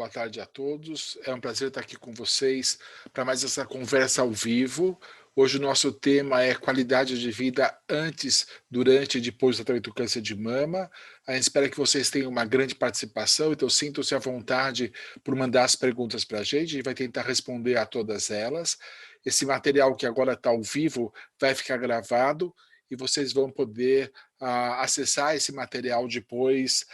boa tarde a todos. É um prazer estar aqui com vocês para mais essa conversa ao vivo. Hoje o nosso tema é qualidade de vida antes, durante e depois do tratamento do câncer de mama. A gente espera que vocês tenham uma grande participação, então sintam-se à vontade por mandar as perguntas para a gente vai tentar responder a todas elas. Esse material que agora está ao vivo vai ficar gravado e vocês vão poder acessar esse material depois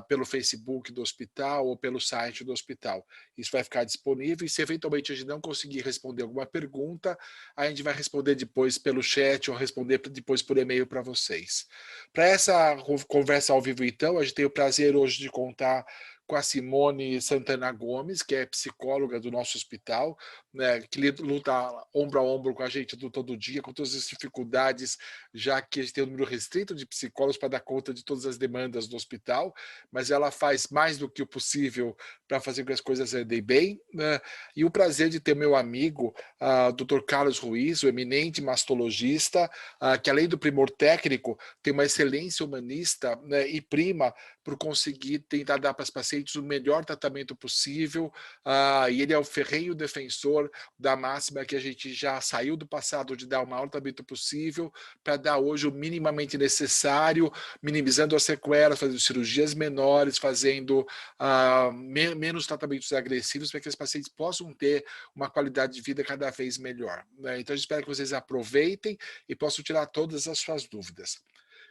pelo Facebook do hospital ou pelo site do hospital. Isso vai ficar disponível e se eventualmente a gente não conseguir responder alguma pergunta, a gente vai responder depois pelo chat ou responder depois por e-mail para vocês. Para essa conversa ao vivo, então, a gente tem o prazer hoje de contar com a Simone Santana Gomes, que é psicóloga do nosso hospital, né, que luta ombro a ombro com a gente todo dia, com todas as dificuldades, já que a gente tem um número restrito de psicólogos para dar conta de todas as demandas do hospital, mas ela faz mais do que o possível para fazer com que as coisas andem bem, né? E o prazer de ter meu amigo, Dr. Carlos Ruiz, o eminente mastologista, que além do primor técnico, tem uma excelência humanista, né, e prima por conseguir tentar dar para as pacientes o melhor tratamento possível, e ele é o ferrenho defensor da máxima que a gente já saiu do passado de dar o maior tratamento possível para dar hoje o minimamente necessário, minimizando as sequelas, fazendo cirurgias menores, fazendo menos tratamentos agressivos para que os pacientes possam ter uma qualidade de vida cada vez melhor, né? Então, eu espero que vocês aproveitem e possam tirar todas as suas dúvidas.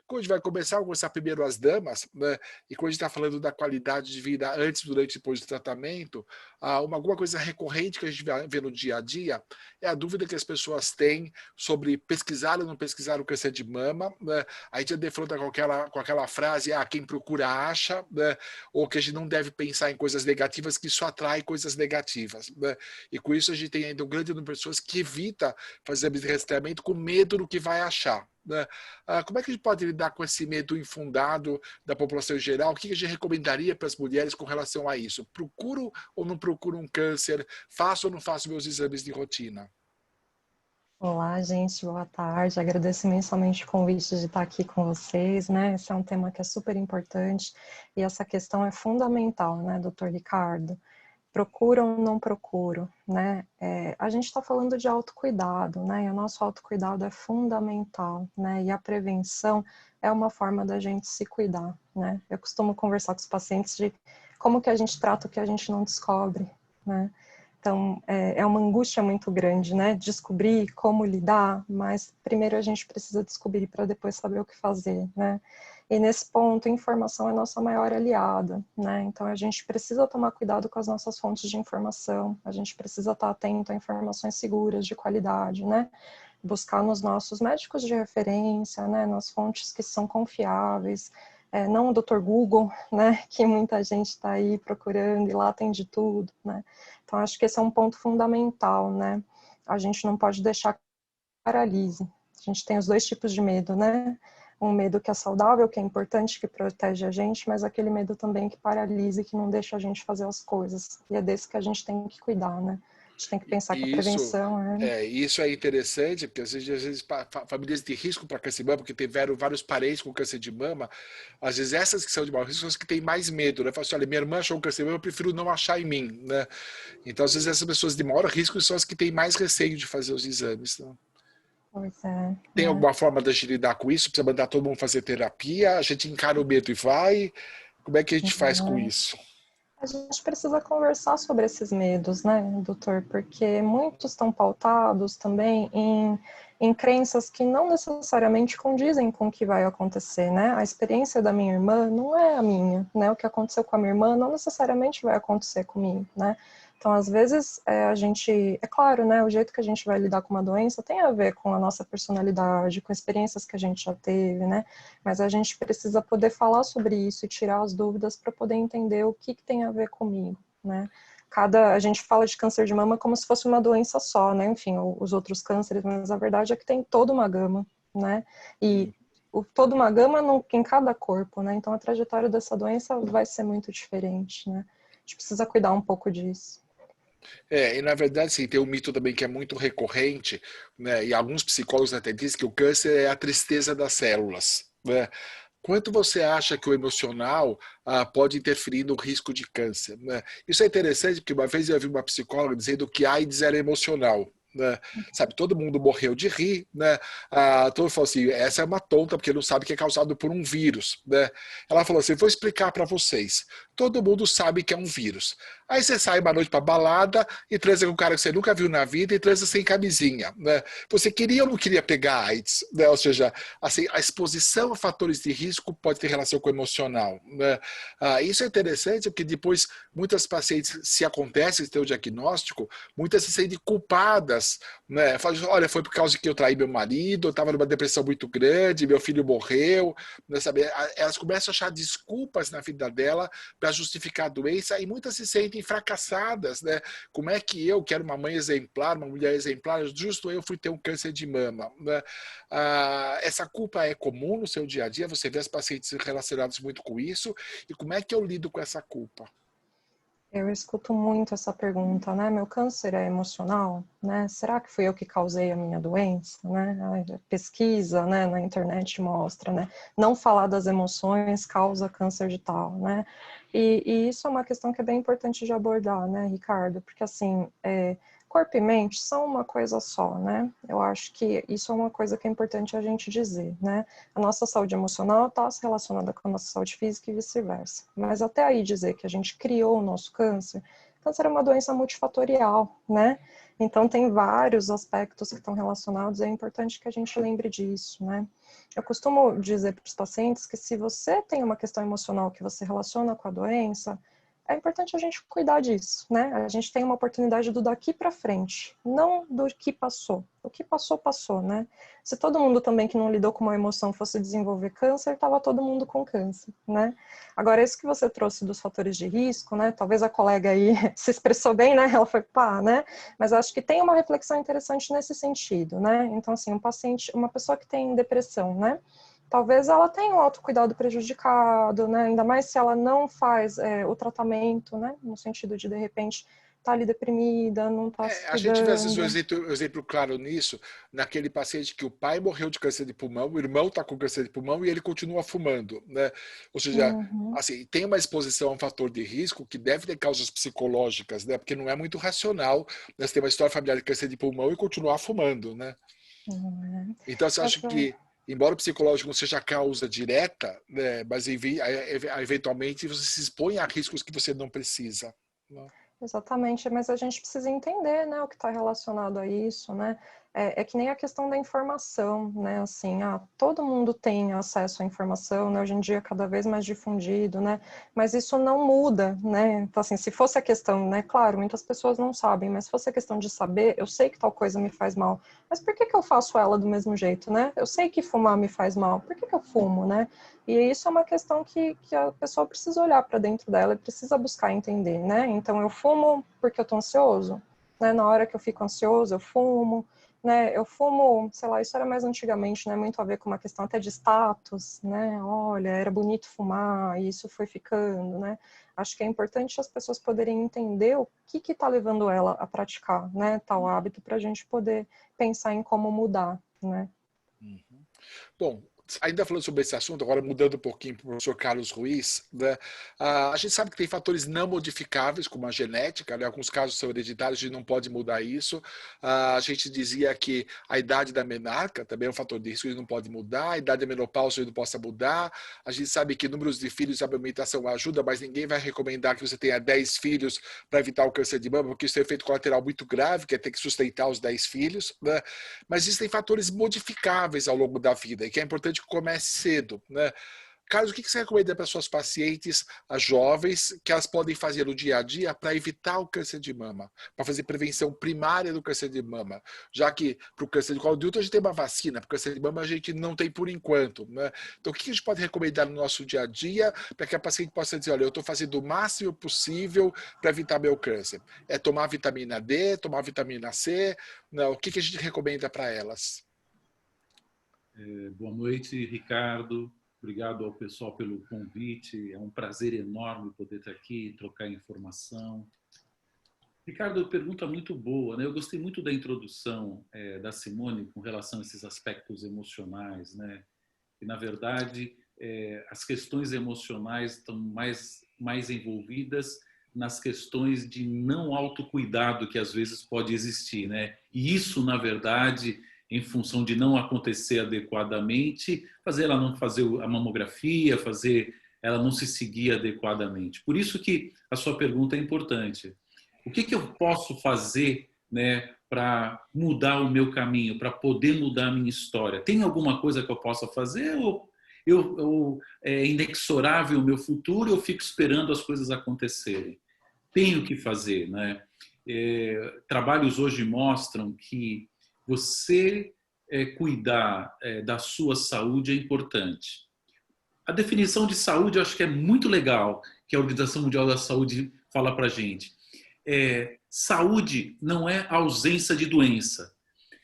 Quando a gente vai começar, vamos começar primeiro as damas, né? E quando a gente está falando da qualidade de vida antes, durante e depois do tratamento, alguma coisa recorrente que a gente vê no dia a dia é a dúvida que as pessoas têm sobre pesquisar ou não pesquisar o câncer de mama, né? A gente defronta com aquela frase, quem procura acha, né? Ou que a gente não deve pensar em coisas negativas, que isso atrai coisas negativas, né? E com isso a gente tem ainda um grande número de pessoas que evita fazer rastreamento com medo do que vai achar, né? Como é que a gente pode lidar com esse medo infundado da população em geral? O que a gente recomendaria para as mulheres com relação a isso? Procuro ou não procuro um câncer? Faço ou não faço meus exames de rotina? Olá, gente, boa tarde. Agradeço imensamente o convite de estar aqui com vocês, né? Esse é um tema que é super importante e essa questão é fundamental, né, doutor Ricardo? Procuro ou não procuro, né? A gente está falando de autocuidado, né? E o nosso autocuidado é fundamental, né? E a prevenção é uma forma da gente se cuidar, né? Eu costumo conversar com os pacientes de como que a gente trata o que a gente não descobre, né? Então, é uma angústia muito grande, né? Descobrir como lidar, mas primeiro a gente precisa descobrir para depois saber o que fazer, né? E nesse ponto, a informação é a nossa maior aliada, né? Então, a gente precisa tomar cuidado com as nossas fontes de informação, a gente precisa estar atento a informações seguras, de qualidade, né? Buscar nos nossos médicos de referência, né? Nas fontes que são confiáveis, não o Dr. Google, né? Que muita gente está aí procurando e lá tem de tudo, né? Então, acho que esse é um ponto fundamental, né? A gente não pode deixar que paralise. A gente tem os dois tipos de medo, né? Um medo que é saudável, que é importante, que protege a gente, mas aquele medo também que paralisa e que não deixa a gente fazer as coisas. E é desse que a gente tem que cuidar, né? A gente tem que pensar que a E prevenção isso é interessante, porque às vezes famílias de risco para câncer de mama, porque tiveram vários parentes com câncer de mama, às vezes essas que são de maior risco são as que têm mais medo, né? Fala assim, olha, minha irmã achou um câncer de mama, eu prefiro não achar em mim, né? Então, às vezes essas pessoas de maior risco são as que têm mais receio de fazer os exames, né? Pois é, Tem né? alguma forma de a gente lidar com isso? Precisa mandar todo mundo fazer terapia? A gente encara o medo e vai? Como é que a gente faz com isso? A gente precisa conversar sobre esses medos, né, doutor? Porque muitos estão pautados também em crenças que não necessariamente condizem com o que vai acontecer, né? A experiência da minha irmã não é a minha, né? O que aconteceu com a minha irmã não necessariamente vai acontecer comigo, né? Então, às vezes, a gente... É claro, né? O jeito que a gente vai lidar com uma doença tem a ver com a nossa personalidade, com experiências que a gente já teve, né? Mas a gente precisa poder falar sobre isso e tirar as dúvidas para poder entender o que tem a ver comigo, né? A gente fala de câncer de mama como se fosse uma doença só, né? Enfim, os outros cânceres, mas a verdade é que tem toda uma gama, né? E toda uma gama em cada corpo, né? Então a trajetória dessa doença vai ser muito diferente, né? A gente precisa cuidar um pouco disso. E na verdade, sim, tem um mito também que é muito recorrente, né? E alguns psicólogos até dizem que o câncer é a tristeza das células, né? Quanto você acha que o emocional pode interferir no risco de câncer? Né? Isso é interessante, porque uma vez eu vi uma psicóloga dizendo que AIDS era emocional. Né? Sabe, todo mundo morreu de rir, né? Todo mundo falou assim, essa é uma tonta porque não sabe que é causado por um vírus, né? Ela falou assim, vou explicar para vocês. Todo mundo sabe que é um vírus. Aí você sai uma noite para balada e transa com um cara que você nunca viu na vida e transa sem camisinha, né? Você queria ou não queria pegar AIDS, né? Ou seja, assim, a exposição a fatores de risco pode ter relação com o emocional, né? Isso é interessante porque depois muitas pacientes, se acontece ter o diagnóstico, muitas se sentem culpadas, né? Falam, olha, foi por causa que eu traí meu marido, eu estava numa depressão muito grande, meu filho morreu, né, sabe? Elas começam a achar desculpas na vida dela para justificar a doença e muitas se sentem fracassadas, né? Como é que eu, que era uma mãe exemplar, uma mulher exemplar, justo eu fui ter um câncer de mama, né? Essa culpa é comum no seu dia a dia? Você vê as pacientes relacionadas muito com isso? E como é que eu lido com essa culpa? Eu escuto muito essa pergunta, né? Meu câncer é emocional, né? Será que fui eu que causei a minha doença, né? A pesquisa, né, na internet mostra, né? Não falar das emoções causa câncer de tal, né? E isso é uma questão que é bem importante de abordar, né, Ricardo? Porque assim, corpo e mente são uma coisa só, né? Eu acho que isso é uma coisa que é importante a gente dizer, né? A nossa saúde emocional está relacionada com a nossa saúde física e vice-versa. Mas até aí dizer que a gente criou o nosso câncer, câncer é uma doença multifatorial, né? Então tem vários aspectos que estão relacionados, é importante que a gente lembre disso, né? Eu costumo dizer para os pacientes que se você tem uma questão emocional que você relaciona com a doença, é importante a gente cuidar disso, né? A gente tem uma oportunidade do daqui para frente, não do que passou. O que passou, passou, né? Se todo mundo também que não lidou com uma emoção fosse desenvolver câncer, tava todo mundo com câncer, né? Agora, isso que você trouxe dos fatores de risco, né? Talvez a colega aí se expressou bem, né? Ela foi pá, né? Mas acho que tem uma reflexão interessante nesse sentido, né? Então, assim, um paciente, uma pessoa que tem depressão, né? Talvez ela tenha um autocuidado prejudicado, né? Ainda mais se ela não faz o tratamento, né? No sentido de repente, tá ali deprimida, não tá se A gente vê às vezes um cuidando. exemplo claro nisso, naquele paciente que o pai morreu de câncer de pulmão, o irmão está com câncer de pulmão e ele continua fumando, né? Ou seja, Uhum, assim, tem uma exposição a um fator de risco que deve ter causas psicológicas, né? Porque não é muito racional, né? Você ter uma história familiar de câncer de pulmão e continuar fumando, né? uhum. Então, você acha Essa, que, embora o psicológico não seja a causa direta, né? Mas eventualmente você se expõe a riscos que você não precisa, né? Exatamente, mas a gente precisa entender, né, o que está relacionado a isso, né? É que nem a questão da informação, né? Assim, todo mundo tem acesso à informação, né? Hoje em dia é cada vez mais difundido, né? Mas isso não muda, né? Então, assim, se fosse a questão, né? Claro, muitas pessoas não sabem, mas se fosse a questão de saber, eu sei que tal coisa me faz mal, mas por que que eu faço ela do mesmo jeito, né? Eu sei que fumar me faz mal, por que que eu fumo, né? E isso é uma questão que a pessoa precisa olhar para dentro dela e precisa buscar entender, né? Então, eu fumo porque eu estou ansioso, né? Na hora que eu fico ansioso, eu fumo, né? Eu fumo, sei lá, isso era mais antigamente, né? Muito a ver com uma questão até de status, né? Olha, era bonito fumar, e isso foi ficando, né? Acho que é importante as pessoas poderem entender o que está levando ela a praticar, né? Tal hábito para a gente poder pensar em como mudar, né? Uhum. Bom, ainda falando sobre esse assunto, agora mudando um pouquinho para o professor Carlos Ruiz, né? A gente sabe que tem fatores não modificáveis, como a genética, né? Alguns casos são hereditários, a gente não pode mudar isso. A gente dizia que a idade da menarca também é um fator de risco, a gente não pode mudar, a idade da menopausa a gente não possa mudar. A gente sabe que números de filhos e amamentação ajuda, mas ninguém vai recomendar que você tenha 10 filhos para evitar o câncer de mama, porque isso tem um efeito colateral muito grave, que é ter que sustentar os 10 filhos, né? Mas existem fatores modificáveis ao longo da vida e que é importante que comece cedo, né? Carlos, o que você recomenda para suas pacientes, as jovens, que elas podem fazer no dia a dia para evitar o câncer de mama, para fazer prevenção primária do câncer de mama? Já que para o câncer de colo de útero a gente tem uma vacina, para o câncer de mama a gente não tem por enquanto, né? Então, o que a gente pode recomendar no nosso dia a dia para que a paciente possa dizer, olha, eu estou fazendo o máximo possível para evitar meu câncer? É tomar vitamina D, tomar vitamina C? Não, o que a gente recomenda para elas? Boa noite, Ricardo. Obrigado ao pessoal pelo convite. É um prazer enorme poder estar aqui, trocar informação. Ricardo, pergunta muito boa, né? Eu gostei muito da introdução da Simone com relação a esses aspectos emocionais, né? E, na verdade, as questões emocionais estão mais envolvidas nas questões de não autocuidado que às vezes pode existir, né? E isso, na verdade, em função de não acontecer adequadamente, fazer ela não fazer a mamografia, fazer ela não se seguir adequadamente. Por isso que a sua pergunta é importante. O que eu posso fazer, né, para mudar o meu caminho, para poder mudar a minha história? Tem alguma coisa que eu possa fazer ou é inexorável o meu futuro, eu fico esperando as coisas acontecerem? Tenho que fazer, né? Trabalhos hoje mostram que você cuidar da sua saúde é importante. A definição de saúde eu acho que é muito legal, que a Organização Mundial da Saúde fala para a gente. Saúde não é ausência de doença.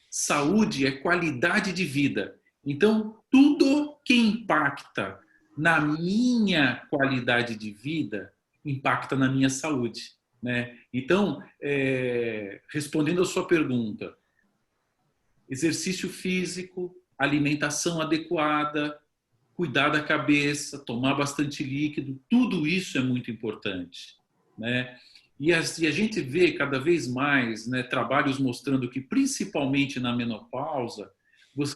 Saúde é qualidade de vida. Então, tudo que impacta na minha qualidade de vida impacta na minha saúde, né? Então, respondendo a sua pergunta, exercício físico, alimentação adequada, cuidar da cabeça, tomar bastante líquido, tudo isso é muito importante, né? E a gente vê cada vez mais, né, trabalhos mostrando que, principalmente na menopausa,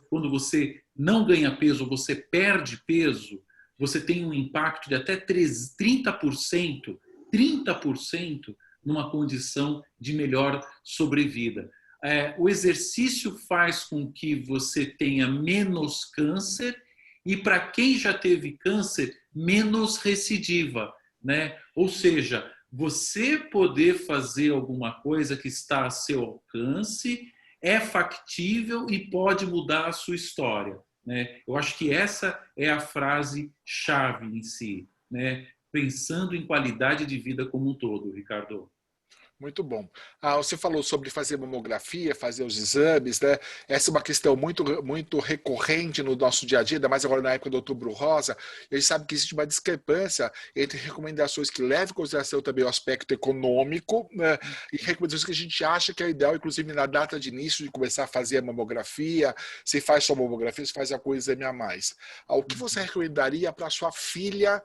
quando você não ganha peso ou você perde peso, você tem um impacto de até 30% numa condição de melhor sobrevida. O exercício faz com que você tenha menos câncer e, para quem já teve câncer, menos recidiva, né? Ou seja, você poder fazer alguma coisa que está a seu alcance é factível e pode mudar a sua história, né? Eu acho que essa é a frase-chave em si, né? Pensando em qualidade de vida como um todo, Ricardo. Muito bom. Você falou sobre fazer mamografia, fazer os exames, né? Essa é uma questão muito recorrente no nosso dia a dia, ainda mais agora na época do Outubro Rosa. A gente sabe que existe uma discrepância entre recomendações que levam em consideração também o aspecto econômico, né? E recomendações que a gente acha que é ideal, inclusive na data de início de começar a fazer a mamografia, se faz só mamografia, se faz a coisa exame a mais. O que você recomendaria para sua filha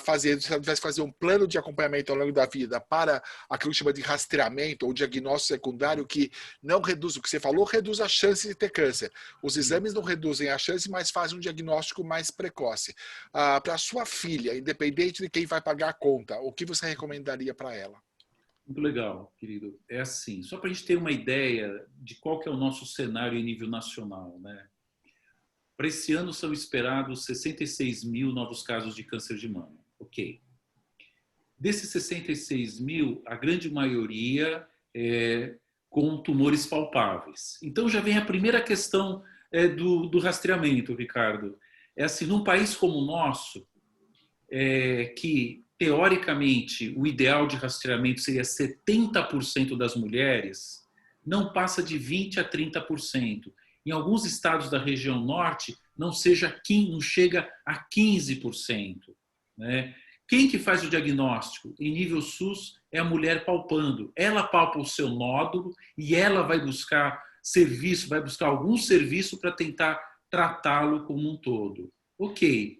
fazer, se ela tivesse que fazer um plano de acompanhamento ao longo da vida para aquilo que chama de rastreamento ou diagnóstico secundário, que não reduz, o que você falou, reduz a chance de ter câncer. Os exames não reduzem a chance, mas fazem um diagnóstico mais precoce. Para a sua filha, independente de quem vai pagar a conta, o que você recomendaria para ela? Muito legal, querido. É assim, só para a gente ter uma ideia de qual que é o nosso cenário em nível nacional, né? Para esse ano são esperados 66 mil novos casos de câncer de mama. Ok. Desses 66 mil, a grande maioria com tumores palpáveis. Então já vem a primeira questão do rastreamento, Ricardo. É assim, num país como o nosso, que teoricamente o ideal de rastreamento seria 70% das mulheres, não passa de 20% a 30%. Em alguns estados da região norte, não chega a 15%. Né? Quem que faz o diagnóstico? Em nível SUS, é a mulher palpando. Ela palpa o seu nódulo e ela vai buscar serviço, vai buscar algum serviço para tentar tratá-lo como um todo. Ok.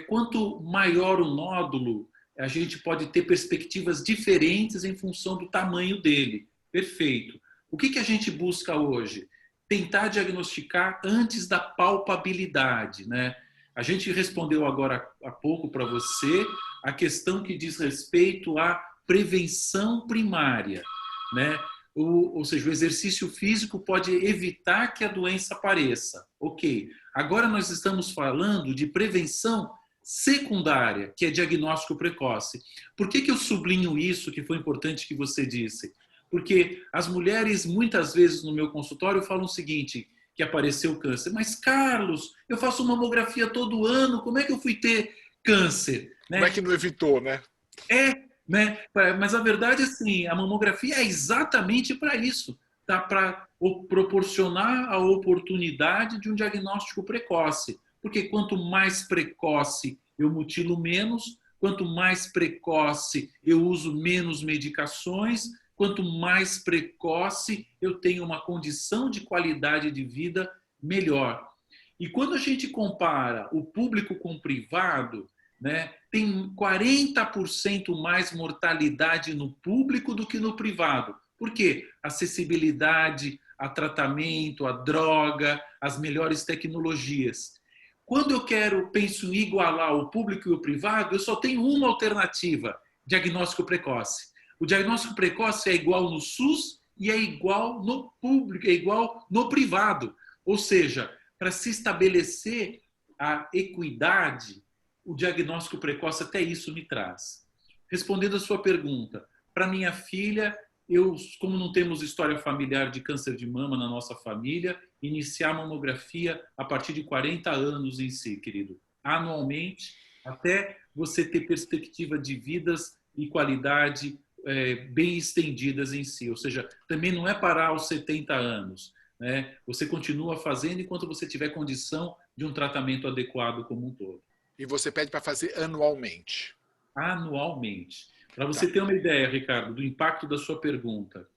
Quanto maior o nódulo, a gente pode ter perspectivas diferentes em função do tamanho dele. Perfeito. O que a gente busca hoje? Tentar diagnosticar antes da palpabilidade, né? A gente respondeu agora há pouco para você a questão que diz respeito à prevenção primária, né? Ou seja, o exercício físico pode evitar que a doença apareça. Ok. Agora nós estamos falando de prevenção secundária, que é diagnóstico precoce. Por que eu sublinho isso, que foi importante que você disse? Porque as mulheres, muitas vezes no meu consultório, falam o seguinte, que apareceu câncer. Mas, Carlos, eu faço mamografia todo ano, como é que eu fui ter câncer? Como é que não evitou, né? Né? Mas a verdade é assim, a mamografia é exatamente para isso. Tá? Para proporcionar a oportunidade de um diagnóstico precoce. Porque quanto mais precoce eu mutilo menos, quanto mais precoce eu uso menos medicações, quanto mais precoce eu tenho uma condição de qualidade de vida melhor. E quando a gente compara o público com o privado, né, tem 40% mais mortalidade no público do que no privado. Por quê? Acessibilidade a tratamento, a droga, as melhores tecnologias. Quando eu penso em igualar o público e o privado, eu só tenho uma alternativa: diagnóstico precoce. O diagnóstico precoce é igual no SUS e é igual no público, é igual no privado. Ou seja, para se estabelecer a equidade, o diagnóstico precoce até isso me traz. Respondendo a sua pergunta, para minha filha, como não temos história familiar de câncer de mama na nossa família, iniciar a mamografia a partir de 40 anos em si, querido. Anualmente, até você ter perspectiva de vidas e qualidade bem estendidas em si. Ou seja, também não é parar aos 70 anos. Né? Você continua fazendo enquanto você tiver condição de um tratamento adequado como um todo. E você pede para fazer anualmente? Anualmente. Para você ter uma ideia, Ricardo, do impacto da sua pergunta,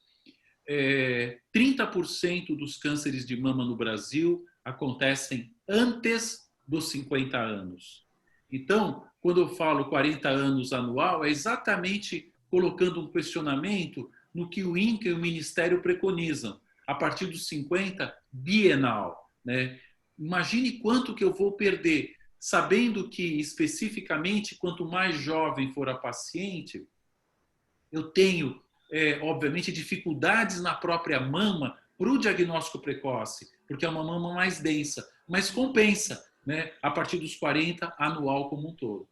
30% dos cânceres de mama no Brasil acontecem antes dos 50 anos. Então, quando eu falo 40 anos anual, é exatamente colocando um questionamento no que o INCA e o Ministério preconizam. A partir dos 50, bienal. Né? Imagine quanto que eu vou perder, sabendo que, especificamente, quanto mais jovem for a paciente, eu tenho, obviamente, dificuldades na própria mama para o diagnóstico precoce, porque é uma mama mais densa, mas compensa, né, a partir dos 40, anual como um todo.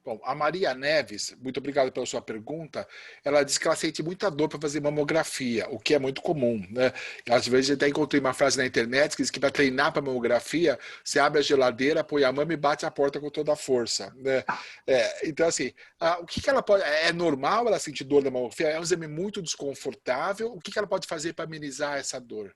Bom, a Maria Neves, muito obrigado pela sua pergunta, ela diz que ela sente muita dor para fazer mamografia, o que é muito comum, né? Às vezes eu até encontrei uma frase na internet que diz que para treinar para mamografia, você abre a geladeira, põe a mama e bate a porta com toda a força, né? Então, assim, o que ela pode... É normal ela sentir dor na mamografia? É um exame muito desconfortável? O que ela pode fazer para amenizar essa dor?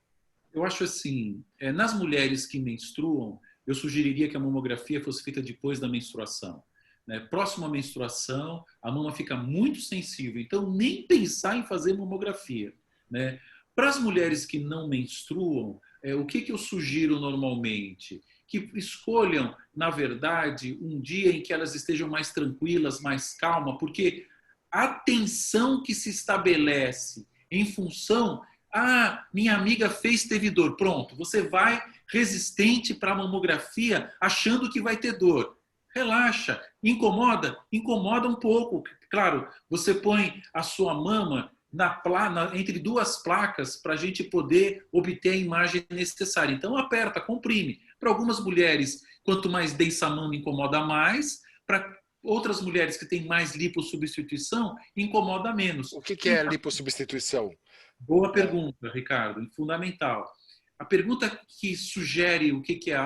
Eu acho assim, nas mulheres que menstruam, eu sugeriria que a mamografia fosse feita depois da menstruação. Né? Próximo à menstruação, a mama fica muito sensível, então nem pensar em fazer mamografia. Né? Para as mulheres que não menstruam, o que eu sugiro normalmente? Que escolham, na verdade, um dia em que elas estejam mais tranquilas, mais calmas, porque a tensão que se estabelece em função... minha amiga teve dor. Pronto, você vai resistente para a mamografia achando que vai ter dor. Relaxa. Incomoda? Incomoda um pouco. Claro, você põe a sua mama entre duas placas para a gente poder obter a imagem necessária. Então, aperta, comprime. Para algumas mulheres, quanto mais densa a mama, incomoda mais. Para outras mulheres que têm mais lipossubstituição, incomoda menos. O que é lipossubstituição? Boa pergunta, Ricardo. Fundamental. A pergunta que sugere o que é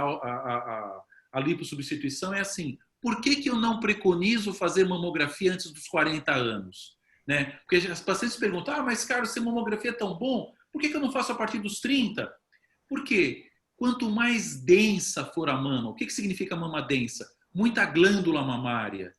a lipossubstituição é assim: por que eu não preconizo fazer mamografia antes dos 40 anos? Né? Porque as pacientes perguntam, mas cara, se mamografia é tão bom, por que eu não faço a partir dos 30? Por quê? Quanto mais densa for a mama, o que significa mama densa? Muita glândula mamária.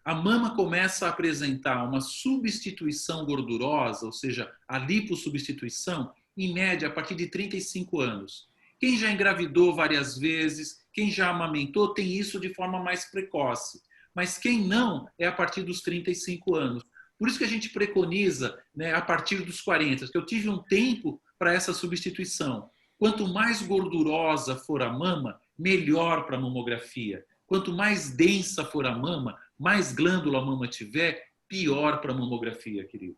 A mama começa a apresentar uma substituição gordurosa, ou seja, a lipossubstituição, em média, a partir de 35 anos. Quem já engravidou várias vezes, quem já amamentou, tem isso de forma mais precoce. Mas quem não, é a partir dos 35 anos. Por isso que a gente preconiza, né, a partir dos 40, que eu tive um tempo para essa substituição. Quanto mais gordurosa for a mama, melhor para a mamografia. Quanto mais densa for a mama, mais glândula a mama tiver, pior para a mamografia, querido.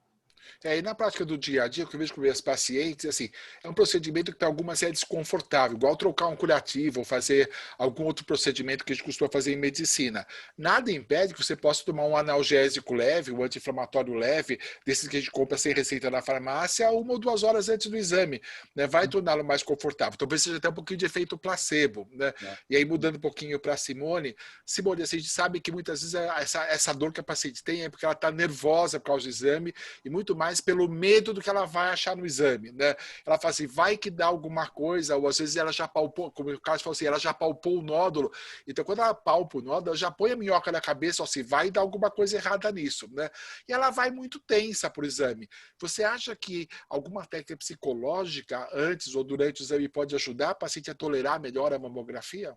E na prática do dia a dia, o que eu vejo com meus pacientes, assim, é um procedimento que para algumas é desconfortável, igual trocar um curativo ou fazer algum outro procedimento que a gente costuma fazer em medicina. Nada impede que você possa tomar um analgésico leve, um anti-inflamatório leve, desses que a gente compra sem receita na farmácia, 1 ou 2 horas antes do exame. Né? Vai torná-lo mais confortável. Talvez seja até um pouquinho de efeito placebo. Né? E aí, mudando um pouquinho para a Simone, assim, a gente sabe que muitas vezes essa dor que a paciente tem é porque ela está nervosa por causa do exame, e muito muito mais pelo medo do que ela vai achar no exame, né? Ela fala assim, vai que dá alguma coisa, ou às vezes ela já palpou, como o Carlos falou assim, ela já palpou o nódulo, então quando ela palpa o nódulo, ela já põe a minhoca na cabeça, assim, vai dar alguma coisa errada nisso, né? E ela vai muito tensa pro exame. Você acha que alguma técnica psicológica antes ou durante o exame pode ajudar a paciente a tolerar melhor a mamografia?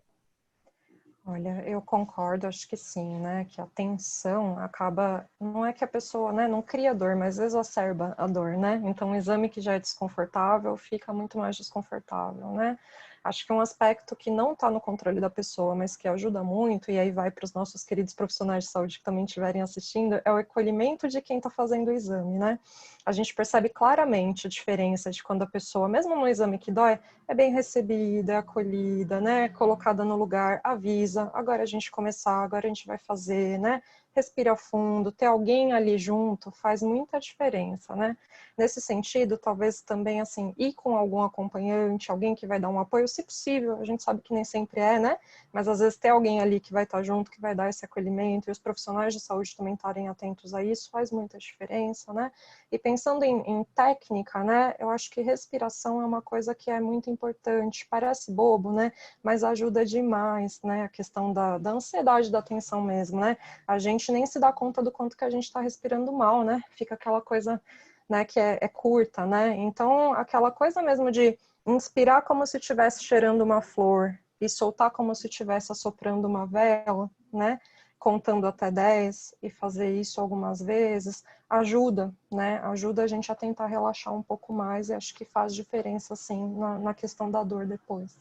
Olha, eu concordo, acho que sim, né? Que a tensão acaba, não é que a pessoa, né, não cria dor, mas exacerba a dor, né? Então, um exame que já é desconfortável fica muito mais desconfortável, né? Acho que um aspecto que não está no controle da pessoa, mas que ajuda muito, e aí vai para os nossos queridos profissionais de saúde que também estiverem assistindo, é o acolhimento de quem está fazendo o exame, né? A gente percebe claramente a diferença de quando a pessoa, mesmo no exame que dói, é bem recebida, é acolhida, né? Colocada no lugar, avisa, agora a gente começar, agora a gente vai fazer, né? Respira fundo, ter alguém ali junto faz muita diferença, né? Nesse sentido, talvez também, assim, ir com algum acompanhante, alguém que vai dar um apoio, se possível, a gente sabe que nem sempre é, né? Mas às vezes ter alguém ali que vai estar junto, que vai dar esse acolhimento, e os profissionais de saúde também estarem atentos a isso, faz muita diferença, né? E pensando em técnica, né, eu acho que respiração é uma coisa que é muito importante, parece bobo, né, mas ajuda demais, né, a questão da ansiedade, da tensão mesmo, né, a gente nem se dá conta do quanto que a gente está respirando mal, né, fica aquela coisa, né, que é curta, né, então aquela coisa mesmo de inspirar como se estivesse cheirando uma flor e soltar como se estivesse assoprando uma vela, né, contando até 10 e fazer isso algumas vezes, ajuda, né? Ajuda a gente a tentar relaxar um pouco mais e acho que faz diferença, sim, na questão da dor depois.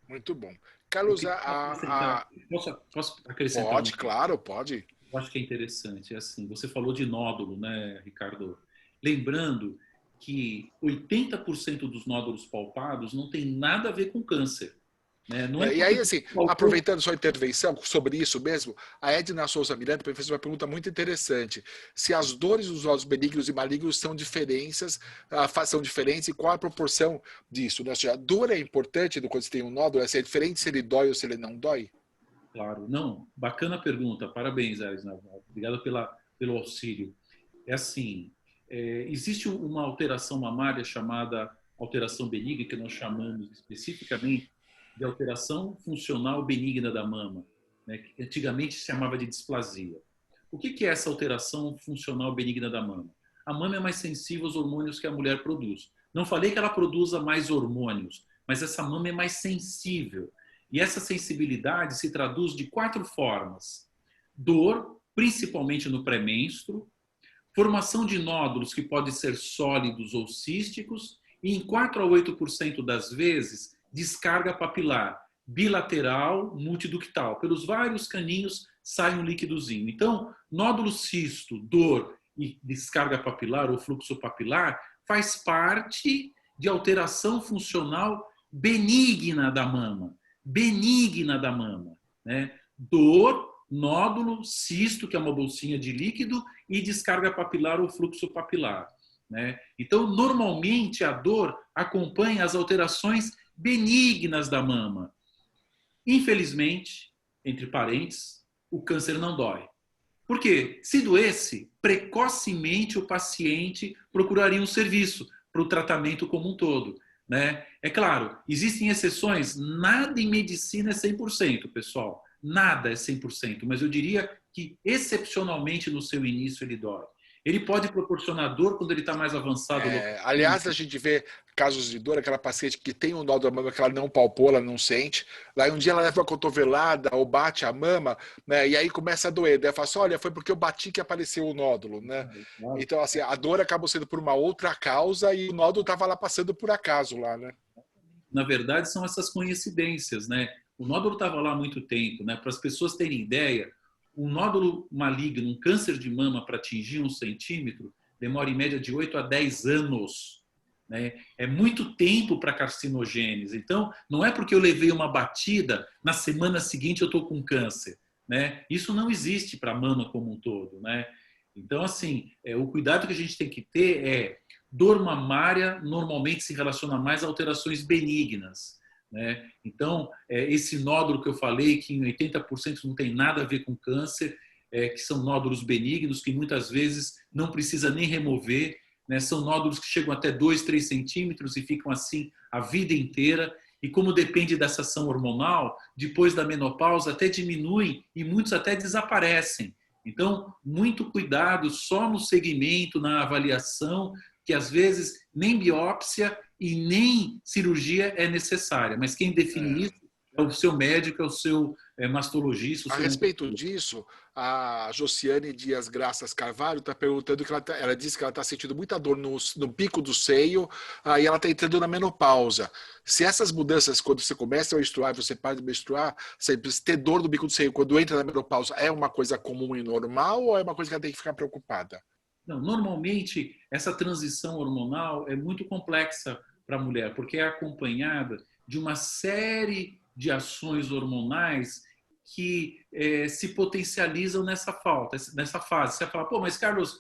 Muito bom. Carlos, Posso acrescentar pode, um? claro, pode. Eu acho que é interessante. É assim, você falou de nódulo, né, Ricardo? Lembrando que 80% dos nódulos palpados não tem nada a ver com câncer. Né? Não é E porque aí, assim, palpou. aproveitando sua intervenção sobre isso mesmo, a Edna Souza Miranda fez uma pergunta muito interessante. Se as dores dos nódulos benignos e malignos são diferenças, são diferentes e qual a proporção disso? Né? Ou seja, a dor é importante quando você tem um nódulo? É diferente se ele dói ou se ele não dói? Claro, não, bacana pergunta, parabéns, Arisna, obrigado pelo auxílio. É assim, existe uma alteração mamária chamada alteração benigna, que nós chamamos especificamente de alteração funcional benigna da mama, né, que antigamente se chamava de displasia. O que é essa alteração funcional benigna da mama? A mama é mais sensível aos hormônios que a mulher produz. Não falei que ela produza mais hormônios, mas essa mama é mais sensível. E essa sensibilidade se traduz de 4 formas: dor, principalmente no pré-menstruo, formação de nódulos que podem ser sólidos ou císticos, e em 4 a 8% das vezes, descarga papilar, bilateral, multiductal. Pelos vários caninhos sai um líquidozinho. Então, nódulo cisto, dor e descarga papilar ou fluxo papilar faz parte de alteração funcional benigna da mama. Benigna da mama, né? Dor, nódulo, cisto, que é uma bolsinha de líquido, e descarga papilar ou fluxo papilar, né? Então, normalmente, a dor acompanha as alterações benignas da mama. Infelizmente, entre parênteses, o câncer não dói. Por quê? Se doesse, precocemente o paciente procuraria um serviço para o tratamento como um todo. Né? É claro, existem exceções, nada em medicina é 100%, pessoal. Nada é 100%, mas eu diria que excepcionalmente no seu início ele dói. Ele pode proporcionar dor quando ele está mais avançado. Aliás, a gente vê casos de dor, aquela paciente que tem um nódulo da mama que ela não palpou, ela não sente, lá um dia ela leva uma cotovelada ou bate a mama, né, e aí começa a doer. Daí ela fala assim, olha, foi porque eu bati que apareceu o nódulo, né? Então, assim, a dor acabou sendo por uma outra causa e o nódulo estava lá passando por acaso lá, né? Na verdade, são essas coincidências, né? O nódulo estava lá há muito tempo, né? Para as pessoas terem ideia, um nódulo maligno, um câncer de mama para atingir 1 centímetro, demora em média de 8 a 10 anos. Né? É muito tempo para carcinogênese. Então, não é porque eu levei uma batida, na semana seguinte eu estou com câncer. Né? Isso não existe para a mama como um todo. Né? Então, assim, o cuidado que a gente tem que ter é dor mamária normalmente se relaciona mais a alterações benignas. Né? Então, esse nódulo que eu falei, que em 80% não tem nada a ver com câncer, que são nódulos benignos, que muitas vezes não precisa nem remover, né? São nódulos que chegam até 2, 3 centímetros e ficam assim a vida inteira. E como depende dessa ação hormonal, depois da menopausa até diminuem e muitos até desaparecem. Então, muito cuidado só no segmento, na avaliação, que às vezes nem biópsia e nem cirurgia é necessária. Mas quem define isso é o seu médico, é o seu mastologista. O A seu respeito disso, a Josiane Dias Graças Carvalho está perguntando que ela disse que ela está sentindo muita dor no bico do seio, e ela está entrando na menopausa. Se essas mudanças, quando você começa a menstruar, você para de menstruar, ter dor no bico do seio quando entra na menopausa é uma coisa comum e normal ou é uma coisa que ela tem que ficar preocupada? Não, normalmente, essa transição hormonal é muito complexa para a mulher, porque é acompanhada de uma série de ações hormonais que se potencializam nessa fase. Você vai falar, pô, mas Carlos,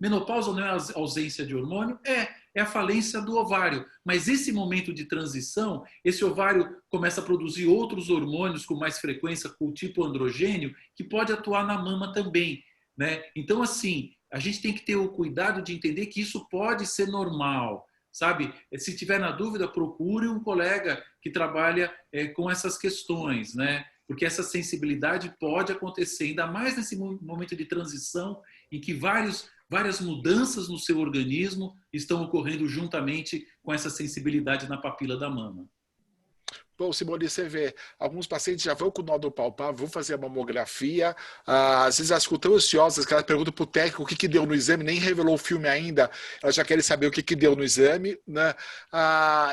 menopausa não é a ausência de hormônio? É a falência do ovário. Mas esse momento de transição, esse ovário começa a produzir outros hormônios com mais frequência, com o tipo androgênio, que pode atuar na mama também, né? Então, assim, a gente tem que ter o cuidado de entender que isso pode ser normal, sabe? Se tiver na dúvida, procure um colega que trabalha com essas questões, né? Porque essa sensibilidade pode acontecer, ainda mais nesse momento de transição em que várias mudanças no seu organismo estão ocorrendo juntamente com essa sensibilidade na papila da mama. Bom, Simone, você vê, alguns pacientes já vão com o nódulo palpável, vão fazer a mamografia, às vezes elas ficam tão ansiosas que elas perguntam para o técnico o que deu no exame, nem revelou o filme ainda, elas já querem saber o que deu no exame, né?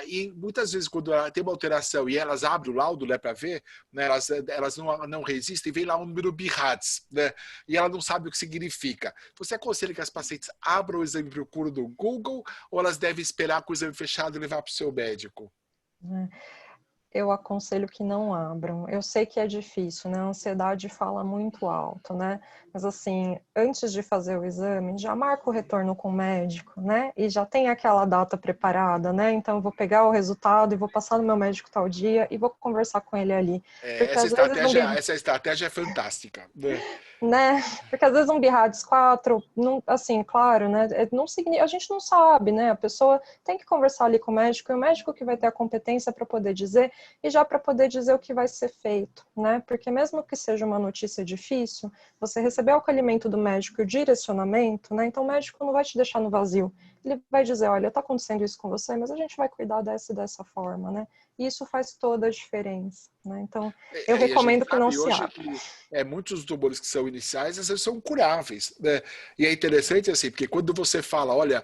E muitas vezes, quando tem uma alteração e elas abrem o laudo, né, para ver, né, elas não resistem, vem lá um número BIRADS, né? E ela não sabe o que significa. Você aconselha que as pacientes abram o exame e procuram no Google, ou elas devem esperar com o exame fechado e levar para o seu médico? Eu aconselho que não abram. Eu sei que é difícil, né? A ansiedade fala muito alto, né? Mas assim, antes de fazer o exame, já marca o retorno com o médico, né? E já tem aquela data preparada, né? Então eu vou pegar o resultado e vou passar no meu médico tal dia e vou conversar com ele ali. Porque às vezes Essa estratégia é fantástica, né? Porque às vezes um BIRADS 4, não, assim, claro, né? Não, a gente não sabe, né? A pessoa tem que conversar ali com o médico, e o médico que vai ter a competência para poder dizer, e já para poder dizer o que vai ser feito, né? Porque mesmo que seja uma notícia difícil, você receber o acolhimento do médico e o direcionamento, né? Então o médico não vai te deixar no vazio. Ele vai dizer, olha, está acontecendo isso com você, mas a gente vai cuidar dessa forma, né? E isso faz toda a diferença, né? Então, eu E a gente recomendo que não sabe Tá. se hoje abra. que muitos tumores que são iniciais, às vezes são curáveis, né? E é interessante assim, porque quando você fala, olha,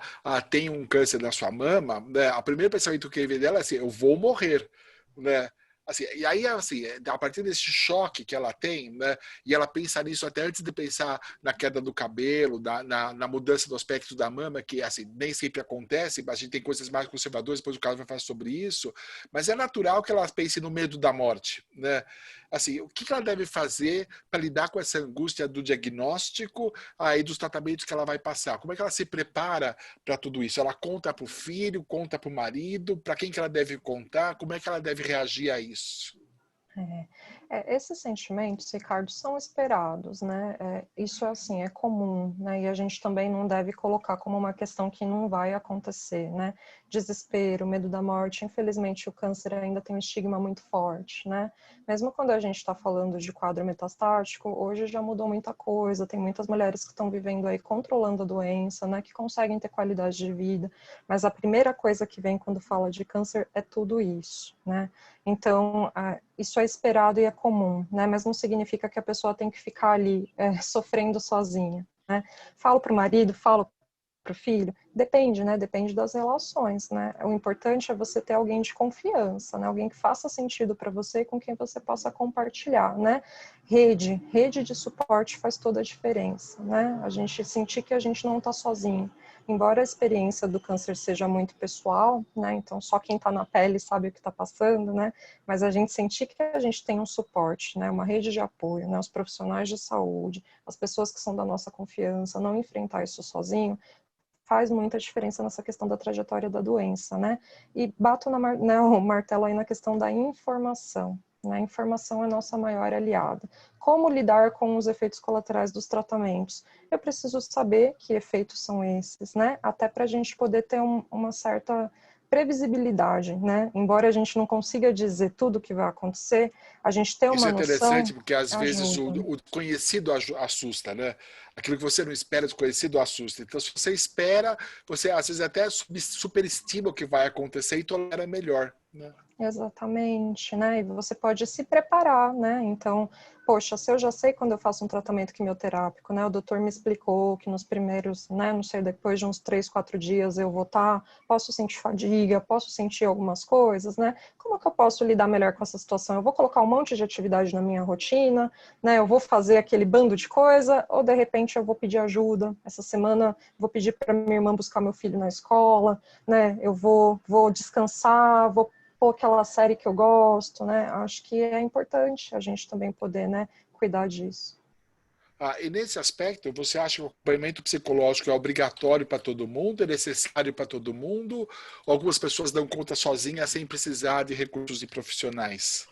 tem um câncer na sua mama, né, a primeira pensamento que vem dela é assim, eu vou morrer, né? Assim, e aí, assim, a partir desse choque que ela tem, né, e ela pensa nisso até antes de pensar na queda do cabelo, na mudança do aspecto da mama, que assim, nem sempre acontece, mas a gente tem coisas mais conservadoras, depois o Carlos vai falar sobre isso, mas é natural que ela pense no medo da morte, né? Assim, o que ela deve fazer para lidar com essa angústia do diagnóstico e dos tratamentos que ela vai passar? Como é que ela se prepara para tudo isso? Ela conta para o filho, conta para o marido, para quem que ela deve contar? Como é que ela deve reagir a isso? Esses sentimentos, Ricardo, são esperados, né? Isso assim é comum, né? E a gente também não deve colocar como uma questão que não vai acontecer, né? Desespero, medo da morte, infelizmente o câncer ainda tem um estigma muito forte, né? Mesmo quando a gente está falando de quadro metastático, hoje já mudou muita coisa, tem muitas mulheres que estão vivendo aí controlando a doença, né? Que conseguem ter qualidade de vida, mas a primeira coisa que vem quando fala de câncer é tudo isso, né? Então, isso é esperado e é comum, né? Mas não significa que a pessoa tem que ficar ali sofrendo sozinha, né? Falo para o marido, falo para o filho, depende, né? Depende das relações, né? O importante é você ter alguém de confiança, né? Alguém que faça sentido para você e com quem você possa compartilhar, né? Rede de suporte faz toda a diferença, né? A gente sentir que a gente não está sozinho. Embora a experiência do câncer seja muito pessoal, né? Então só quem está na pele sabe o que está passando, né? Mas a gente sentir que a gente tem um suporte, né? Uma rede de apoio, né? Os profissionais de saúde, as pessoas que são da nossa confiança, não enfrentar isso sozinho, faz muita diferença nessa questão da trajetória da doença, né? E bato o martelo aí na questão da informação, né? A informação é nossa maior aliada. Como lidar com os efeitos colaterais dos tratamentos? Eu preciso saber que efeitos são esses, né? Até para a gente poder ter uma certa previsibilidade, né? Embora a gente não consiga dizer tudo o que vai acontecer, a gente ter Isso uma é interessante noção porque às vezes ajuda. o conhecido assusta, né? Aquilo que você não espera, desconhecido assusta. Então, se você espera, você às vezes até superestima o que vai acontecer e tolera melhor, né? Exatamente, né? E você pode se preparar, né? Então, poxa, se eu já sei quando eu faço um tratamento quimioterápico, né? O doutor me explicou que nos primeiros, né? Não sei, depois de uns 3, 4 dias eu vou estar, posso sentir fadiga, posso sentir algumas coisas, né? Como que eu posso lidar melhor com essa situação? Eu vou colocar um monte de atividade na minha rotina, né? Eu vou fazer aquele bando de coisa, ou de repente eu vou pedir ajuda. Essa semana vou pedir para minha irmã buscar meu filho na escola, né? Eu vou descansar, vou aquela série que eu gosto, né? Acho que é importante a gente também poder, né, cuidar disso. E nesse aspecto, você acha que o acompanhamento psicológico é obrigatório para todo mundo, é necessário para todo mundo? Ou algumas pessoas dão conta sozinhas sem precisar de recursos de profissionais?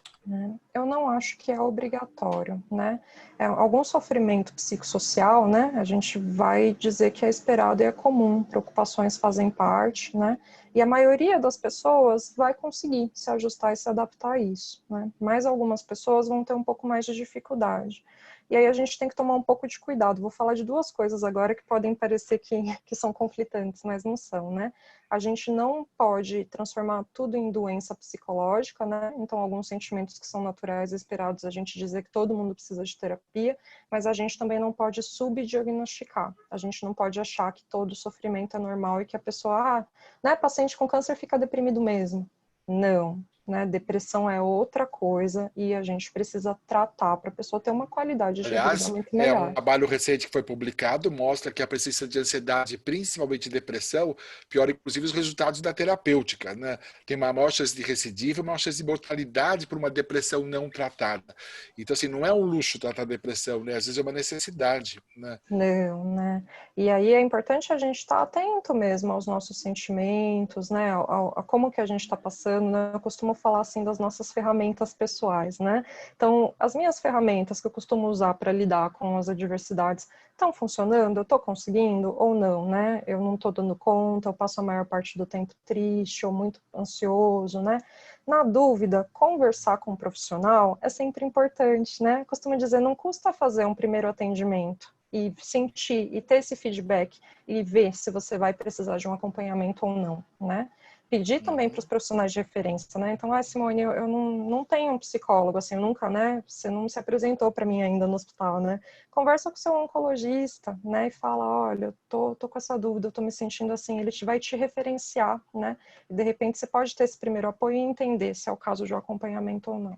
Eu não acho que é obrigatório, né? Algum sofrimento psicossocial, né? A gente vai dizer que é esperado e é comum, preocupações fazem parte, né? E a maioria das pessoas vai conseguir se ajustar e se adaptar a isso, né? Mas algumas pessoas vão ter um pouco mais de dificuldade. E aí a gente tem que tomar um pouco de cuidado. Vou falar de duas coisas agora que podem parecer que são conflitantes, mas não são, né? A gente não pode transformar tudo em doença psicológica, né? Então, alguns sentimentos que são naturais e esperados, a gente dizer que todo mundo precisa de terapia, mas a gente também não pode subdiagnosticar. A gente não pode achar que todo sofrimento é normal e que a pessoa, né, paciente com câncer fica deprimido mesmo. Não, né? Depressão é outra coisa e a gente precisa tratar para a pessoa ter uma qualidade de vida Aliás, muito é um melhor. trabalho recente que foi publicado, mostra que a presença de ansiedade, principalmente depressão, piora inclusive os resultados da terapêutica, né? Tem uma maior chance de recidiva, uma maior chance de mortalidade por uma depressão não tratada. Então, assim, não é um luxo tratar a depressão, né? Às vezes é uma necessidade, né? Não, né? E aí é importante a gente estar atento mesmo aos nossos sentimentos, né? A como que a gente está passando, né? Eu costumo falar assim das nossas ferramentas pessoais, né? Então, as minhas ferramentas que eu costumo usar para lidar com as adversidades estão funcionando? Eu estou conseguindo ou não, né? Eu não estou dando conta, eu passo a maior parte do tempo triste ou muito ansioso, né? Na dúvida, conversar com um profissional é sempre importante, né? Eu costumo dizer, não custa fazer um primeiro atendimento e sentir e ter esse feedback e ver se você vai precisar de um acompanhamento ou não, né? Pedir também para os profissionais de referência, né? Então, Simone, eu não tenho um psicólogo, assim, eu nunca, né? Você não se apresentou para mim ainda no hospital, né? Conversa com o seu oncologista, né? E fala, olha, eu tô com essa dúvida, eu tô me sentindo assim, ele vai te referenciar, né? E de repente você pode ter esse primeiro apoio e entender se é o caso de um acompanhamento ou não.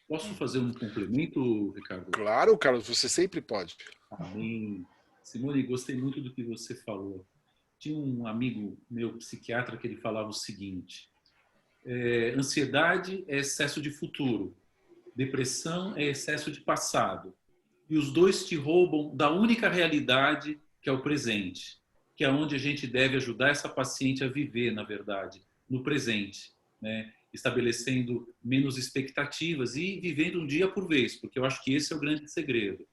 Posso fazer um complemento, Ricardo? Claro, Carlos, você sempre pode. Amém. Simone, gostei muito do que você falou. Tinha um amigo meu, psiquiatra, que ele falava o seguinte: ansiedade é excesso de futuro, depressão é excesso de passado. E os dois te roubam da única realidade, que é o presente, que é onde a gente deve ajudar essa paciente a viver, na verdade, no presente, né? Estabelecendo menos expectativas e vivendo um dia por vez, porque eu acho que esse é o grande segredo.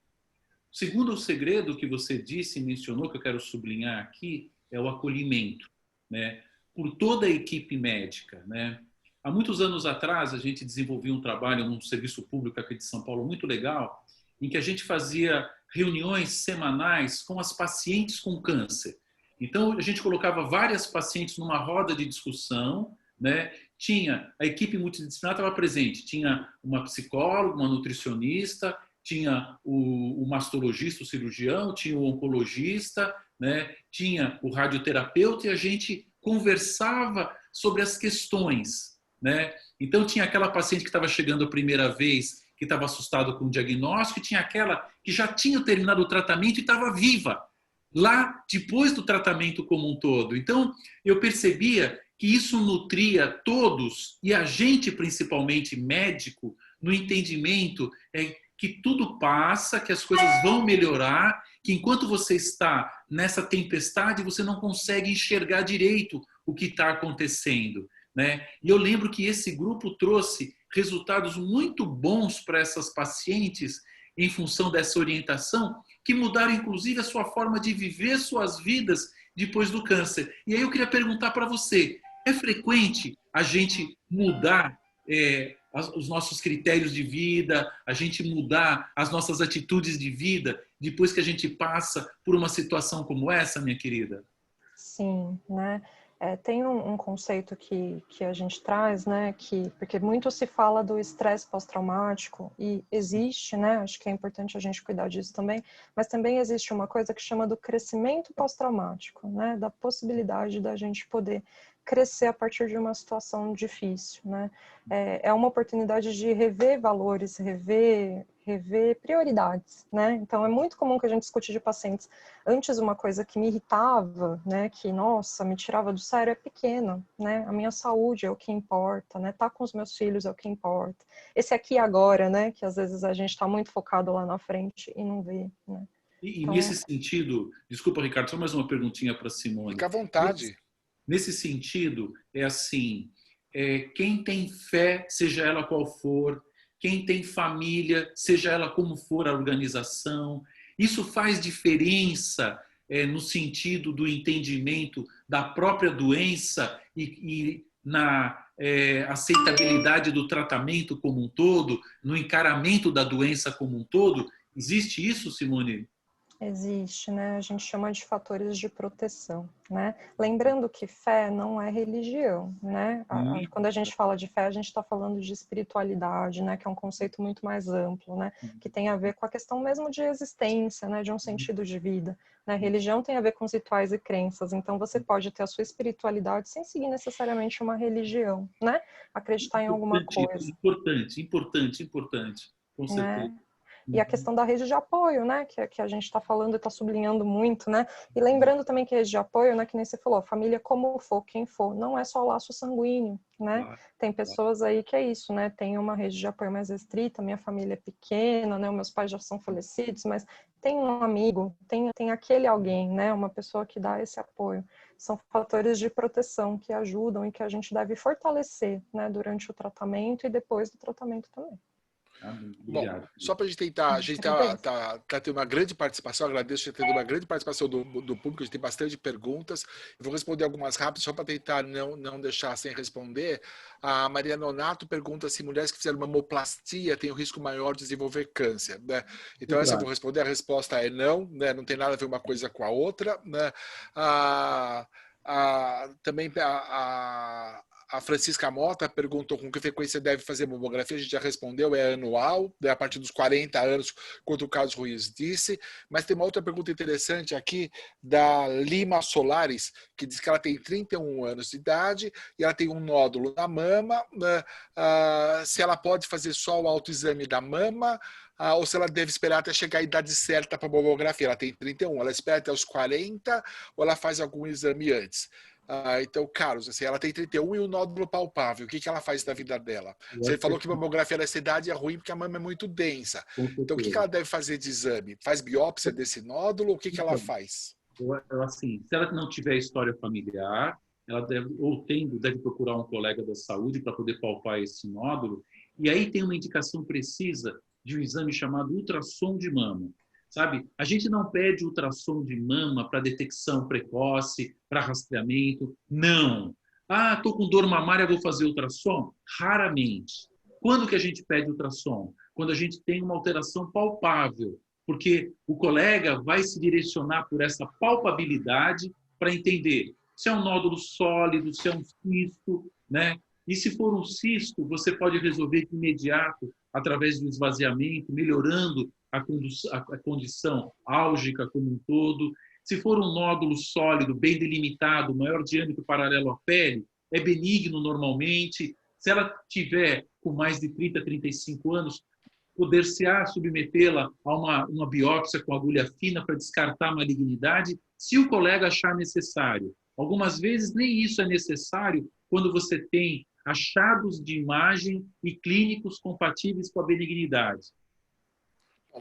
O segundo segredo que você disse e mencionou, que eu quero sublinhar aqui, é o acolhimento, né? Por toda a equipe médica, né? Há muitos anos atrás, a gente desenvolveu um trabalho num serviço público aqui de São Paulo muito legal, em que a gente fazia reuniões semanais com as pacientes com câncer. Então, a gente colocava várias pacientes numa roda de discussão, né? Tinha a equipe multidisciplinar estava presente, tinha uma psicóloga, uma nutricionista, tinha o mastologista, o cirurgião, tinha o oncologista, né? Tinha o radioterapeuta e a gente conversava sobre as questões, né? Então tinha aquela paciente que estava chegando a primeira vez, que estava assustado com o diagnóstico, e tinha aquela que já tinha terminado o tratamento e estava viva, lá depois do tratamento como um todo. Então eu percebia que isso nutria todos, e a gente principalmente médico, no entendimento que tudo passa, que as coisas vão melhorar, que enquanto você está nessa tempestade, você não consegue enxergar direito o que está acontecendo, né? E eu lembro que esse grupo trouxe resultados muito bons para essas pacientes em função dessa orientação, que mudaram inclusive a sua forma de viver suas vidas depois do câncer. E aí eu queria perguntar para você, é frequente a gente mudar os nossos critérios de vida, a gente mudar as nossas atitudes de vida depois que a gente passa por uma situação como essa, minha querida? Sim, né? Tem um conceito que a gente traz, né? Porque muito se fala do estresse pós-traumático e existe, né? Acho que é importante a gente cuidar disso também, mas também existe uma coisa que chama do crescimento pós-traumático, né? Da possibilidade da gente poder crescer a partir de uma situação difícil, né? É uma oportunidade de rever valores, rever prioridades, né? Então é muito comum que a gente discute de pacientes. Antes uma coisa que me irritava, né, que nossa, me tirava do sério é pequena, né? A minha saúde é o que importa, né? Tá com os meus filhos é o que importa. Esse aqui e agora, né, que às vezes a gente está muito focado lá na frente e não vê, né? E Então, nesse sentido, desculpa, Ricardo, só mais uma perguntinha para Simone. Fica à vontade. Nesse sentido, é assim, quem tem fé, seja ela qual for, quem tem família, seja ela como for a organização, isso faz diferença no sentido do entendimento da própria doença e na aceitabilidade do tratamento como um todo, no encaramento da doença como um todo. Existe isso, Simone? existe, né? A gente chama de fatores de proteção, né? Lembrando que fé não é religião, né? Quando a gente fala de fé, a gente está falando de espiritualidade, né? Que é um conceito muito mais amplo, né? Que tem a ver com a questão mesmo de existência, né? De um sentido de vida, né? Religião tem a ver com os rituais e crenças, então você pode ter a sua espiritualidade sem seguir necessariamente uma religião, né? Acreditar em alguma coisa, Importante, com certeza. né? E a questão da rede de apoio, né, que a gente está falando e está sublinhando muito, né, e lembrando também que rede de apoio, né, que nem você falou, família como for, quem for, não é só laço sanguíneo, né, tem pessoas aí que é isso, né, tem uma rede de apoio mais restrita, minha família é pequena, né, meus pais já são falecidos, mas tem um amigo, tem aquele alguém, né, uma pessoa que dá esse apoio, são fatores de proteção que ajudam e que a gente deve fortalecer, né, durante o tratamento e depois do tratamento também. Bom, só para a gente tá tendo uma grande participação, agradeço ter tido uma grande participação do público, a gente tem bastante perguntas, eu vou responder algumas rápidas, só para tentar não deixar sem responder. A Maria Nonato pergunta se mulheres que fizeram mamoplastia têm o risco maior de desenvolver câncer, né? Então essa eu vou responder, a resposta é não, né? Não tem nada a ver uma coisa com a outra, né? Também a Francisca Mota perguntou com que frequência deve fazer mamografia, a gente já respondeu, é anual, a partir dos 40 anos, quanto o Carlos Ruiz disse, mas tem uma outra pergunta interessante aqui, da Lima Solares, que diz que ela tem 31 anos de idade e ela tem um nódulo na mama, se ela pode fazer só o autoexame da mama, ou se ela deve esperar até chegar à idade certa para a mamografia. Ela tem 31, ela espera até os 40 ou ela faz algum exame antes? Então, Carlos, assim, ela tem 31 e um nódulo palpável. O que ela faz da vida dela? Você falou que mamografia nessa idade é ruim porque a mama é muito densa. Então, o que ela deve fazer de exame? Faz biópsia desse nódulo? O que ela faz? Assim, se ela não tiver história familiar, ela deve procurar um colega da saúde para poder palpar esse nódulo. E aí tem uma indicação precisa de um exame chamado ultrassom de mama. Sabe? A gente não pede ultrassom de mama para detecção precoce, para rastreamento. Não. Estou com dor mamária, vou fazer ultrassom? Raramente. Quando que a gente pede ultrassom? Quando a gente tem uma alteração palpável, porque o colega vai se direcionar por essa palpabilidade para entender se é um nódulo sólido, se é um cisto, né? E se for um cisto, você pode resolver de imediato através do esvaziamento, melhorando a condição álgica como um todo. Se for um nódulo sólido, bem delimitado, maior diâmetro paralelo à pele, é benigno normalmente. Se ela tiver com mais de 30, 35 anos, poder-se-á submetê-la a uma biópsia com agulha fina para descartar a malignidade, se o colega achar necessário. Algumas vezes nem isso é necessário quando você tem achados de imagem e clínicos compatíveis com a benignidade.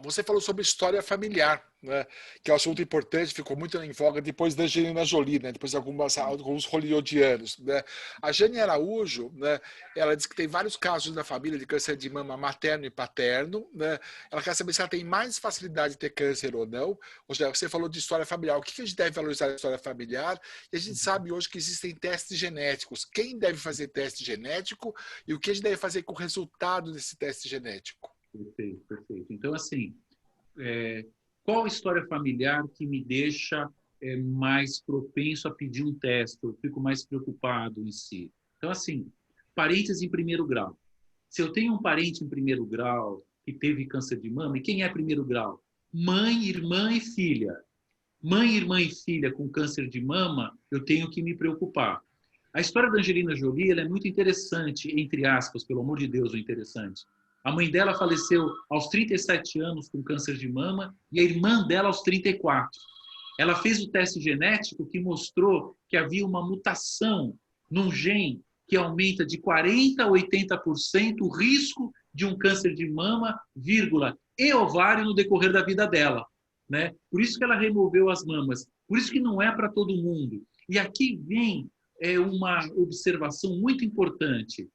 Você falou sobre história familiar, né, que é um assunto importante, ficou muito em voga depois da Angelina Jolie, né, depois de alguns hollywoodianos. Né. A Jane Araújo, né, ela diz que tem vários casos na família de câncer de mama materno e paterno. Né. Ela quer saber se ela tem mais facilidade de ter câncer ou não. Ou seja, você falou de história familiar. O que a gente deve valorizar na história familiar? E a gente sabe hoje que existem testes genéticos. Quem deve fazer teste genético e o que a gente deve fazer com o resultado desse teste genético? Perfeito, perfeito. Então, assim, qual história familiar que me deixa mais propenso a pedir um teste? Eu fico mais preocupado em si. Então, assim, parentes em primeiro grau. Se eu tenho um parente em primeiro grau que teve câncer de mama, e quem é primeiro grau? Mãe, irmã e filha. Mãe, irmã e filha com câncer de mama, eu tenho que me preocupar. A história da Angelina Jolie ela é muito interessante, entre aspas, pelo amor de Deus, o interessante. A mãe dela faleceu aos 37 anos com câncer de mama e a irmã dela aos 34. Ela fez o teste genético que mostrou que havia uma mutação num gene que aumenta de 40% a 80% o risco de um câncer de mama, vírgula, e ovário no decorrer da vida dela. Né? Por isso que ela removeu as mamas. Por isso que não é para todo mundo. E aqui vem uma observação muito importante.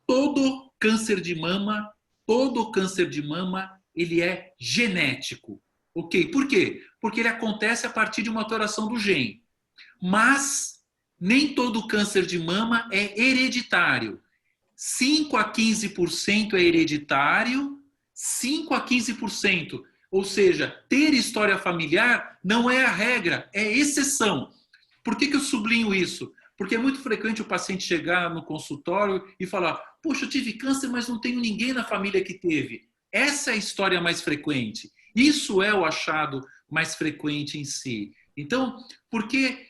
Todo câncer de mama, ele é genético. Ok? Por quê? Porque ele acontece a partir de uma alteração do gene. Mas nem todo câncer de mama é hereditário. 5 a 15% é hereditário, 5 a 15%. Ou seja, ter história familiar não é a regra, é exceção. Por que eu sublinho isso? Porque é muito frequente o paciente chegar no consultório e falar: poxa, eu tive câncer, mas não tenho ninguém na família que teve. Essa é a história mais frequente. Isso é o achado mais frequente em si. Então, porque,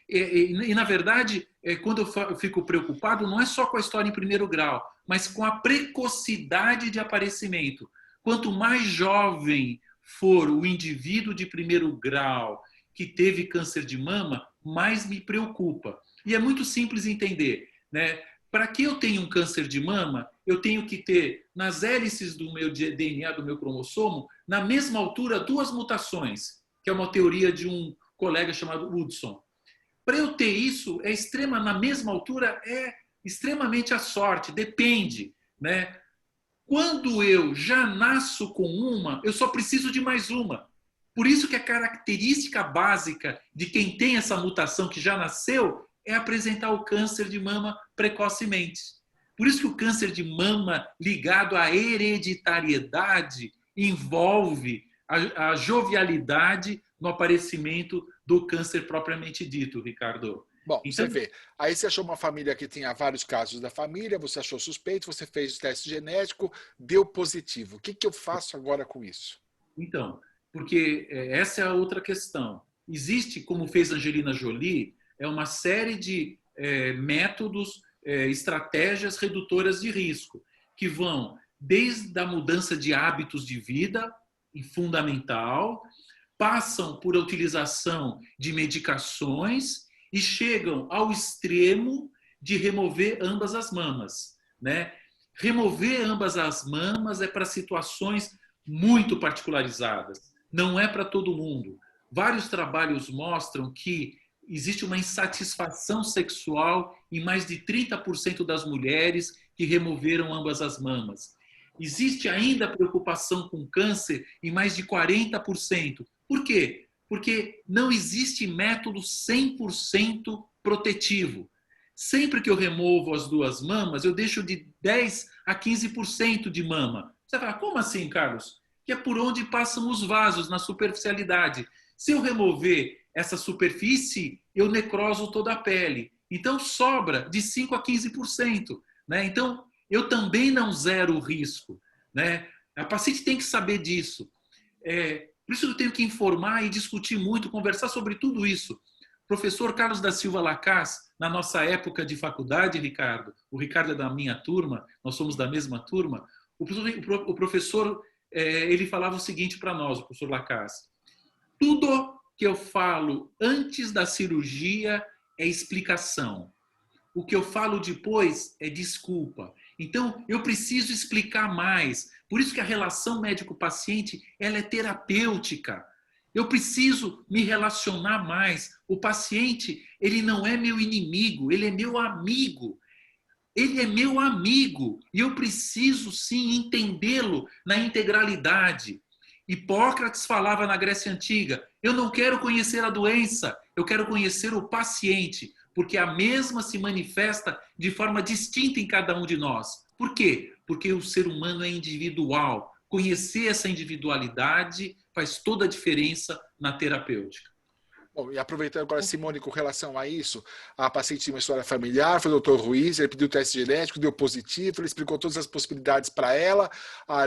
na verdade, quando eu fico preocupado, não é só com a história em primeiro grau, mas com a precocidade de aparecimento. Quanto mais jovem for o indivíduo de primeiro grau que teve câncer de mama, mais me preocupa. E é muito simples entender, né? Para que eu tenha um câncer de mama, eu tenho que ter nas hélices do meu DNA, do meu cromossomo, na mesma altura, 2 mutações, que é uma teoria de um colega chamado Hudson. Para eu ter isso, na mesma altura, é extremamente a sorte, depende, né? Quando eu já nasço com uma, eu só preciso de mais uma. Por isso que a característica básica de quem tem essa mutação que já nasceu é apresentar o câncer de mama precocemente. Por isso que o câncer de mama ligado à hereditariedade envolve a jovialidade no aparecimento do câncer propriamente dito, Ricardo. Bom, então, você vê. Aí você achou uma família que tinha vários casos da família, você achou suspeito, você fez o teste genético, deu positivo. O que eu faço agora com isso? Então, porque essa é a outra questão. Existe, como fez Angelina Jolie, uma série de métodos, estratégias redutoras de risco, que vão desde a mudança de hábitos de vida, fundamental, passam por a utilização de medicações e chegam ao extremo de remover ambas as mamas. Né? Remover ambas as mamas é para situações muito particularizadas, não é para todo mundo. Vários trabalhos mostram que existe uma insatisfação sexual em mais de 30% das mulheres que removeram ambas as mamas. Existe ainda preocupação com câncer em mais de 40%. Por quê? Porque não existe método 100% protetivo. Sempre que eu removo as 2 mamas, eu deixo de 10 a 15% de mama. Você fala, como assim, Carlos? Que é por onde passam os vasos, na superficialidade. Se eu remover essa superfície, eu necroso toda a pele. Então, sobra de 5 a 15%. Né? Então, eu também não zero o risco. Né? A paciente tem que saber disso. Por isso eu tenho que informar e discutir muito, conversar sobre tudo isso. O professor Carlos da Silva Lacaz, na nossa época de faculdade, Ricardo, o Ricardo é da minha turma, nós somos da mesma turma, o professor ele falava o seguinte para nós, o professor Lacaz: tudo que eu falo antes da cirurgia é explicação. O que eu falo depois é desculpa. Então, eu preciso explicar mais. Por isso que a relação médico-paciente ela é terapêutica. Eu preciso me relacionar mais. O paciente, ele não é meu inimigo, ele é meu amigo. Ele é meu amigo e eu preciso sim entendê-lo na integralidade. Hipócrates falava na Grécia Antiga: eu não quero conhecer a doença, eu quero conhecer o paciente, porque a mesma se manifesta de forma distinta em cada um de nós. Por quê? Porque o ser humano é individual. Conhecer essa individualidade faz toda a diferença na terapêutica. Bom, e aproveitando agora, Simone, com relação a isso, a paciente tinha uma história familiar, foi o doutor Ruiz, ele pediu teste genético, deu positivo, ele explicou todas as possibilidades para ela,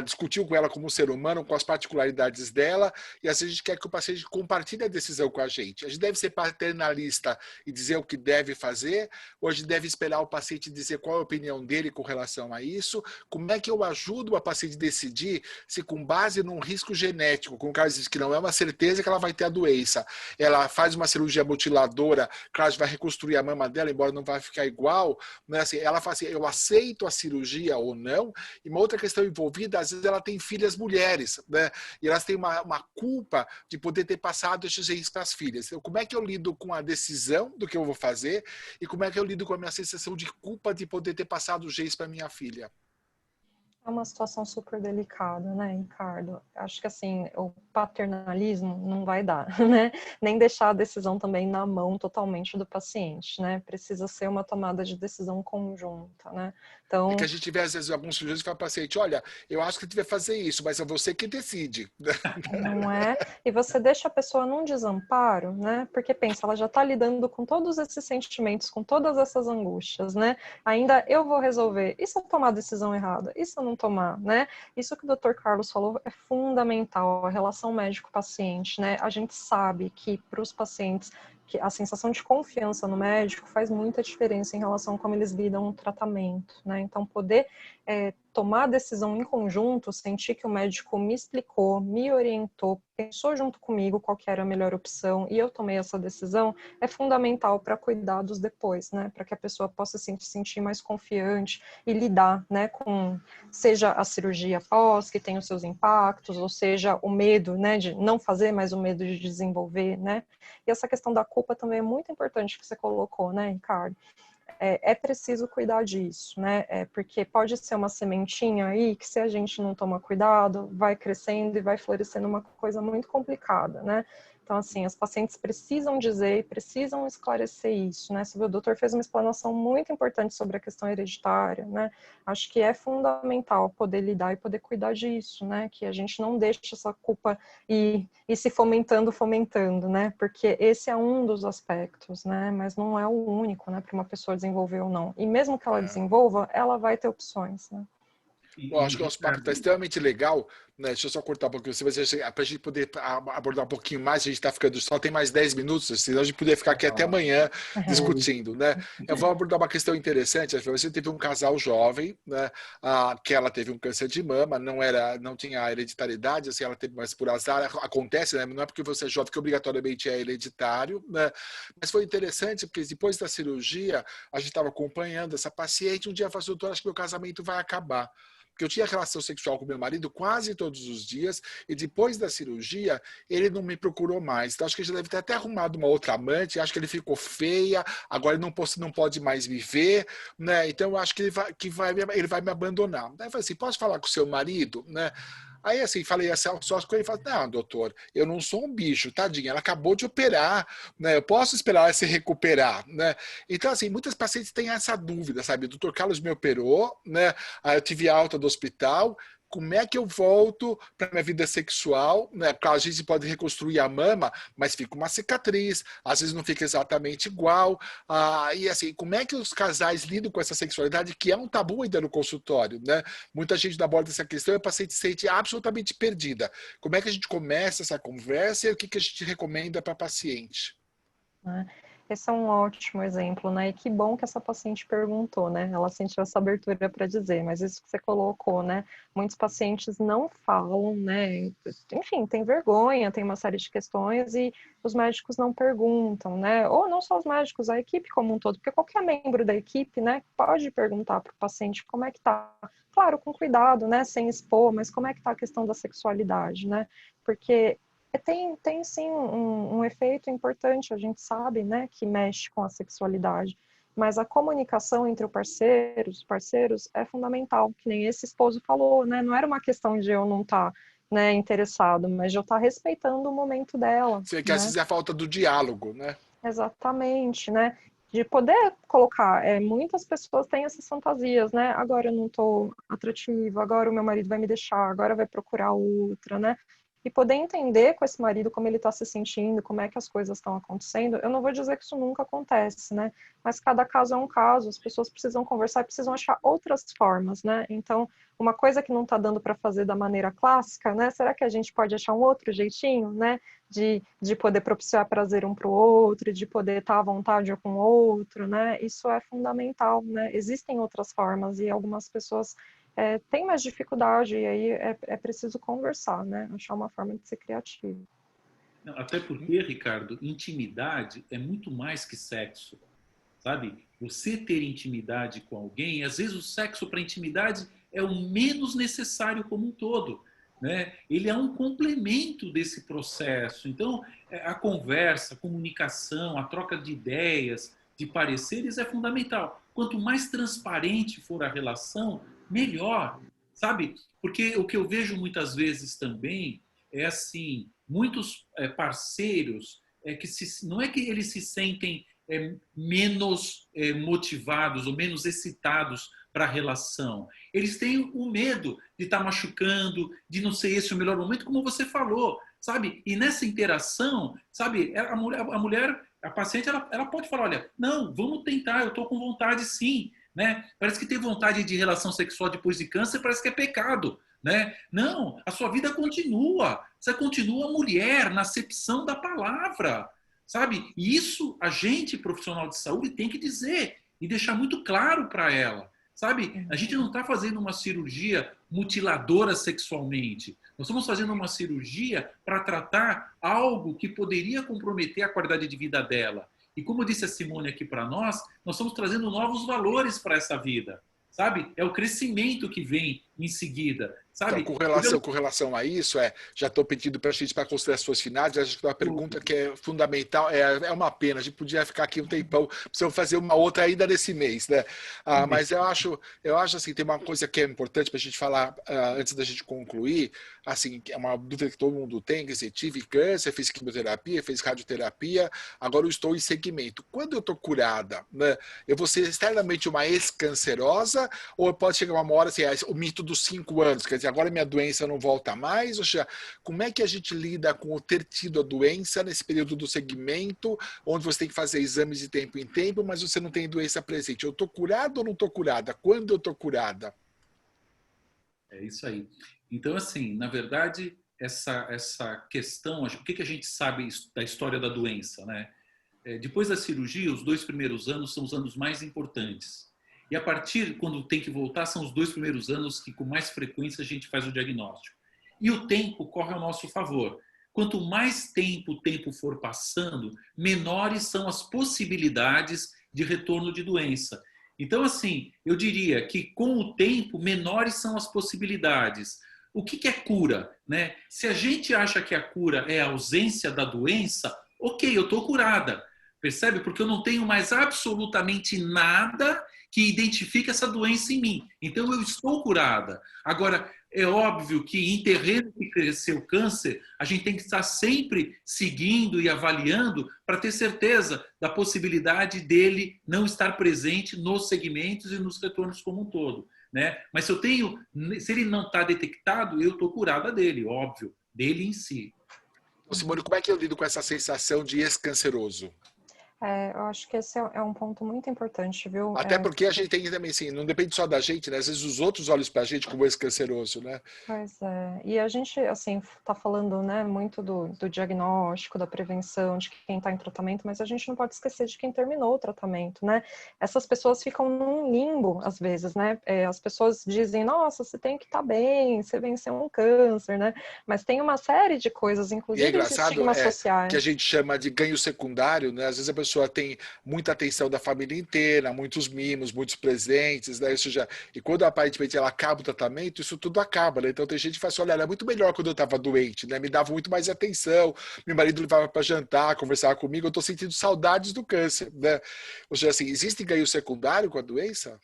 discutiu com ela como ser humano, com as particularidades dela, e assim a gente quer que o paciente compartilhe a decisão com a gente. A gente deve ser paternalista e dizer o que deve fazer, ou a gente deve esperar o paciente dizer qual é a opinião dele com relação a isso, como é que eu ajudo a paciente a decidir se com base num risco genético, com o cara diz que não é uma certeza que ela vai ter a doença, ela faz uma cirurgia mutiladora, claro, vai reconstruir a mama dela, embora não vai ficar igual, né? Assim, ela fala assim, eu aceito a cirurgia ou não, e uma outra questão envolvida, às vezes ela tem filhas mulheres, né? E elas têm uma culpa de poder ter passado esses genes para as filhas. Então, como é que eu lido com a decisão do que eu vou fazer e como é que eu lido com a minha sensação de culpa de poder ter passado os genes para minha filha? É uma situação super delicada, né, Ricardo? Acho que, assim, o paternalismo não vai dar, né? Nem deixar a decisão também na mão totalmente do paciente, né? Precisa ser uma tomada de decisão conjunta, né? Então, É que a gente vê, às vezes, alguns sujeitos que falam para o paciente, olha, eu acho que tu vai fazer isso, mas é você que decide. não é? E você deixa a pessoa num desamparo, né? Porque pensa, ela já está lidando com todos esses sentimentos, com todas essas angústias, né? Ainda eu vou resolver. E se eu tomar a decisão errada? E se eu não tomar, né? Isso que o Dr. Carlos falou é fundamental, a relação médico-paciente, né? A gente sabe que para os pacientes que a sensação de confiança no médico faz muita diferença em relação a como eles lidam o tratamento, né? Então, poder tomar a decisão em conjunto, sentir que o médico me explicou, me orientou, pensou junto comigo qual que era a melhor opção e eu tomei essa decisão, é fundamental para cuidados depois, né? Para que a pessoa possa se sentir mais confiante e lidar, né, com seja a cirurgia pós, que tem os seus impactos, ou seja, o medo, né, de não fazer, mas o medo de desenvolver, né? E essa questão da culpa também é muito importante que você colocou, né, Ricardo? É preciso cuidar disso, né? Porque pode ser uma sementinha aí que, se a gente não toma cuidado, vai crescendo e vai florescendo uma coisa muito complicada, né? Então, assim, as pacientes precisam dizer e precisam esclarecer isso, né? O doutor fez uma explanação muito importante sobre a questão hereditária, né? Acho que é fundamental poder lidar e poder cuidar disso, né? Que a gente não deixe essa culpa ir se fomentando, né? Porque esse é um dos aspectos, né? Mas não é o único, né? Para uma pessoa desenvolver ou não. E mesmo que ela desenvolva, ela vai ter opções, né? Bom, acho que o nosso papo está extremamente legal, né? Deixa eu só cortar um pouquinho, para a gente poder abordar um pouquinho mais, a gente está ficando, só tem mais 10 minutos, senão a gente poderia ficar aqui até amanhã discutindo, né? Eu vou abordar uma questão interessante. Você teve um casal jovem, né? Que ela teve um câncer de mama, não tinha hereditariedade, assim, ela teve, mas por azar acontece, né? Não é porque você é jovem que obrigatoriamente é hereditário, né? Mas foi interessante porque depois da cirurgia a gente estava acompanhando essa paciente, um dia falou, doutor, acho que meu casamento vai acabar. Porque eu tinha relação sexual com meu marido quase todos os dias, e depois da cirurgia, ele não me procurou mais. Então, acho que ele já deve ter até arrumado uma outra amante, acho que ele ficou feia, agora ele não pode mais me ver, né? Então, eu acho que ele vai me abandonar. Daí eu falei assim, posso falar com o seu marido? Né? Aí, assim, falei assim, só com ele, falei, não, doutor, eu não sou um bicho, tadinha, ela acabou de operar, né? Eu posso esperar ela se recuperar, né? Então, assim, muitas pacientes têm essa dúvida, sabe? O doutor Carlos me operou, né? Aí eu tive alta do hospital, como é que eu volto para minha vida sexual, né? Porque a gente pode reconstruir a mama, mas fica uma cicatriz, às vezes não fica exatamente igual. E assim, como é que os casais lidam com essa sexualidade, que é um tabu ainda no consultório, né? Muita gente não aborda essa questão e a paciente se sente absolutamente perdida. Como é que a gente começa essa conversa e o que a gente recomenda para a paciente? Esse é um ótimo exemplo, né? E que bom que essa paciente perguntou, né? Ela sentiu essa abertura para dizer, mas isso que você colocou, né? Muitos pacientes não falam, né? Enfim, tem vergonha, tem uma série de questões e os médicos não perguntam, né? Ou não só os médicos, a equipe como um todo, porque qualquer membro da equipe, né, pode perguntar para o paciente como é que tá. Claro, com cuidado, né? Sem expor, mas como é que tá a questão da sexualidade, né? Porque Tem sim um efeito importante, a gente sabe, né, que mexe com a sexualidade, mas a comunicação entre os parceiros é fundamental, que nem esse esposo falou, né, não era uma questão de eu não estar, né, interessado, mas de eu estar respeitando o momento dela, Você quer né? dizer a falta do diálogo, né? Exatamente, né? De poder colocar, muitas pessoas têm essas fantasias, né? Agora eu não estou atrativa, agora o meu marido vai me deixar, agora vai procurar outra, né? E poder entender com esse marido como ele está se sentindo, como é que as coisas estão acontecendo. Eu não vou dizer que isso nunca acontece, né? Mas cada caso é um caso, as pessoas precisam conversar e precisam achar outras formas, né? Então, uma coisa que não está dando para fazer da maneira clássica, né? Será que a gente pode achar um outro jeitinho, né? De poder propiciar prazer um para o outro, de poder estar à vontade um com o outro, né? Isso é fundamental, né? Existem outras formas e algumas pessoas têm mais dificuldade e aí é preciso conversar, né? Achar uma forma de ser criativo. Não, até porque, Ricardo, intimidade é muito mais que sexo, sabe? Você ter intimidade com alguém, às vezes o sexo para intimidade é o menos necessário como um todo, né? Ele é um complemento desse processo. Então, a conversa, a comunicação, a troca de ideias, de pareceres é fundamental. Quanto mais transparente for a relação, melhor, sabe? Porque o que eu vejo muitas vezes também é assim, muitos parceiros não é que eles se sentem menos motivados ou menos excitados para a relação. Eles têm o medo de estar machucando, de não ser esse o melhor momento, como você falou, sabe? E nessa interação, sabe, a paciente, ela pode falar, olha, não, vamos tentar, eu estou com vontade sim, né? Parece que ter vontade de relação sexual depois de câncer parece que é pecado, né? Não, a sua vida continua. Você continua mulher na acepção da palavra, sabe? E isso a gente, profissional de saúde, tem que dizer e deixar muito claro para ela, sabe? A gente não está fazendo uma cirurgia mutiladora sexualmente. Nós estamos fazendo uma cirurgia para tratar algo que poderia comprometer a qualidade de vida dela. E como disse a Simone aqui para nós estamos trazendo novos valores para essa vida, sabe? É o crescimento que vem em seguida, Então, sabe? com relação a isso, já estou pedindo para a gente para considerar as suas finais, acho que uma pergunta que é fundamental, é uma pena, a gente podia ficar aqui um tempão, precisamos fazer uma outra ainda nesse mês, né? Mas eu acho assim, tem uma coisa que é importante para a gente falar antes da gente concluir, assim, é uma dúvida que todo mundo tem, quer dizer, tive câncer, fiz quimioterapia, fiz radioterapia, agora eu estou em segmento. Quando eu estou curada, né, eu vou ser externamente uma ex-cancerosa ou pode chegar uma hora, assim, o mito dos 5 anos, quer dizer, agora minha doença não volta mais, ou seja, como é que a gente lida com o ter tido a doença nesse período do segmento, onde você tem que fazer exames de tempo em tempo, mas você não tem doença presente? Eu estou curado ou não estou curada? Quando eu estou curada? É isso aí. Então, assim, na verdade, essa questão, o que a gente sabe da história da doença, né? Depois da cirurgia, os 2 primeiros anos são os anos mais importantes. E a partir, quando tem que voltar, são os 2 primeiros anos que com mais frequência a gente faz o diagnóstico. E o tempo corre ao nosso favor. Quanto mais tempo o tempo for passando, menores são as possibilidades de retorno de doença. Então, assim, eu diria que com o tempo, menores são as possibilidades. O que é cura, né? Se a gente acha que a cura é a ausência da doença, ok, eu estou curada. Percebe? Porque eu não tenho mais absolutamente nada que identifique essa doença em mim. Então eu estou curada. Agora, é óbvio que em terreno que cresceu o câncer, a gente tem que estar sempre seguindo e avaliando para ter certeza da possibilidade dele não estar presente nos segmentos e nos retornos como um todo, né? Mas se ele não está detectado, eu estou curada dele, óbvio, dele em si. Simone, como é que eu lido com essa sensação de ex-canceroso? Eu acho que esse é um ponto muito importante, viu? Até porque a gente tem também, assim, não depende só da gente, né? Às vezes os outros olham para a gente como ex-canceroso, né? Pois é. E a gente, assim, está falando, né, muito do diagnóstico, da prevenção, de quem está em tratamento, mas a gente não pode esquecer de quem terminou o tratamento, né? Essas pessoas ficam num limbo, às vezes, né? As pessoas dizem, nossa, você tem que estar bem, você venceu um câncer, né? Mas tem uma série de coisas, E é inclusive de engraçado estigmas que a sociais. gente chama de ganho secundário, né? Às vezes a pessoa pessoa tem muita atenção da família inteira, muitos mimos, muitos presentes, né? Isso já, e quando aparentemente ela acaba o tratamento, isso tudo acaba, né? Então tem gente que fala assim, olha, era muito melhor quando eu estava doente, né? Me dava muito mais atenção, meu marido levava para jantar, conversava comigo, eu estou sentindo saudades do câncer, né? Ou seja, assim, existe ganho secundário com a doença?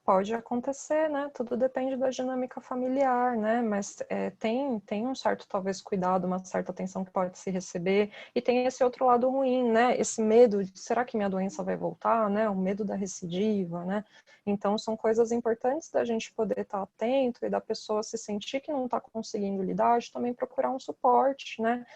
Pode acontecer, né? Tudo depende da dinâmica familiar, né? Mas tem um certo, talvez, cuidado, uma certa atenção que pode se receber. E tem esse outro lado ruim, né? Esse medo de, será que minha doença vai voltar, né? O medo da recidiva, né? Então, são coisas importantes da gente poder estar atento e da pessoa se sentir que não está conseguindo lidar, de também procurar um suporte, né?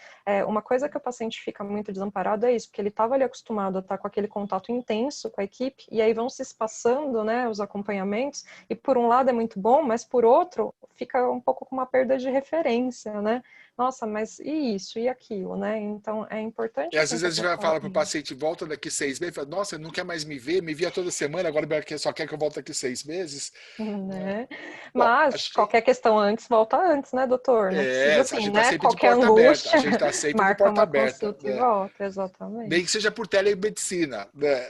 Uma coisa que o paciente fica muito desamparado é isso, porque ele estava ali acostumado a estar com aquele contato intenso com a equipe, e aí vão se espaçando, né, os acompanhamentos, e por um lado é muito bom, mas por outro, fica um pouco com uma perda de referência, né? Nossa, mas e isso, e aquilo, né? Então, é importante E às assim, vezes que a a gente vai pessoa... falar para o paciente, volta daqui 6 meses, fala, nossa, não quer mais me ver, me via toda semana, agora só quer que eu volte daqui 6 meses. Né? Né? Bom, Mas acho que qualquer questão antes, volta antes, né, doutor? Não precisa a gente assim, está né? sempre de Qualquer porta aberta, a angústia, gente está sempre de marca porta uma aberta, consulta e né? volta, Nem que exatamente. seja por telemedicina, né?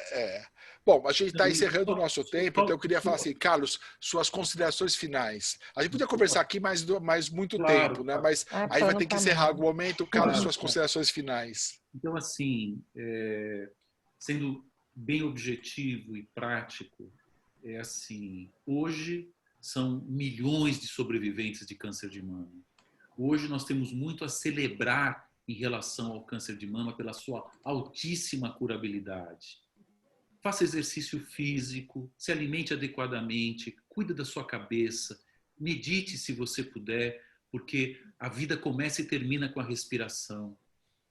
Bom, a gente está encerrando o nosso tempo, então eu queria falar assim, Carlos, suas considerações finais. A gente podia conversar aqui mais muito tempo, Claro, né? claro, Mas É a gente vai pano ter que para encerrar manga. algum momento. Carlos, claro, suas claro. considerações finais. Então, assim, sendo bem objetivo e prático, é assim, hoje são milhões de sobreviventes de câncer de mama. Hoje nós temos muito a celebrar em relação ao câncer de mama pela sua altíssima curabilidade. Faça exercício físico, se alimente adequadamente, cuide da sua cabeça, medite se você puder, porque a vida começa e termina com a respiração.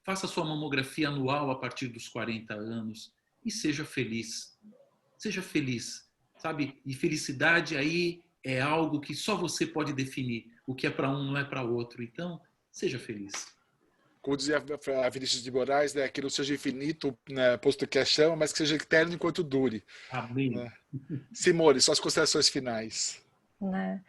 Faça sua mamografia anual a partir dos 40 anos e seja feliz. Seja feliz, sabe? E felicidade aí é algo que só você pode definir. O que é para um não é para outro. Então, seja feliz. Como dizia a Vinícius de Moraes, né, que não seja infinito, né, posto que a chama, mas que seja eterno enquanto dure. Amém. Né? Simone, suas considerações finais. Né?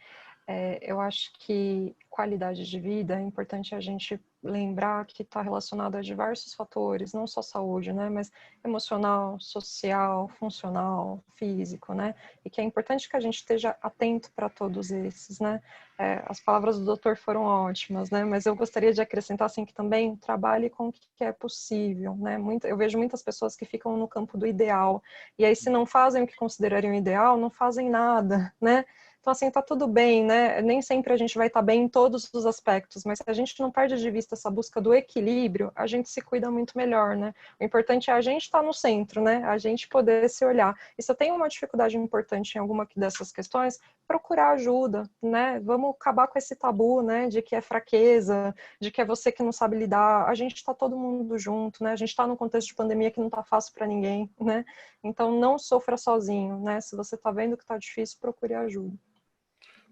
Eu acho que qualidade de vida é importante a gente lembrar que está relacionado a diversos fatores, não só saúde, né, mas emocional, social, funcional, físico, né, e que é importante que a gente esteja atento para todos esses, né. As palavras do doutor foram ótimas, né, mas eu gostaria de acrescentar assim que também trabalhe com o que é possível, né. Eu vejo muitas pessoas que ficam no campo do ideal e aí se não fazem o que considerariam ideal, não fazem nada, né. Então, assim, tá tudo bem, né? Nem sempre a gente vai estar bem em todos os aspectos, mas se a gente não perde de vista essa busca do equilíbrio, a gente se cuida muito melhor, né? O importante é a gente estar no centro, né? A gente poder se olhar. E se eu tenho uma dificuldade importante em alguma dessas questões, procurar ajuda, né? Vamos acabar com esse tabu, né? De que é fraqueza, de que é você que não sabe lidar. A gente está todo mundo junto, né? A gente está num contexto de pandemia que não está fácil para ninguém, né? Então, não sofra sozinho, né? Se você está vendo que está difícil, procure ajuda.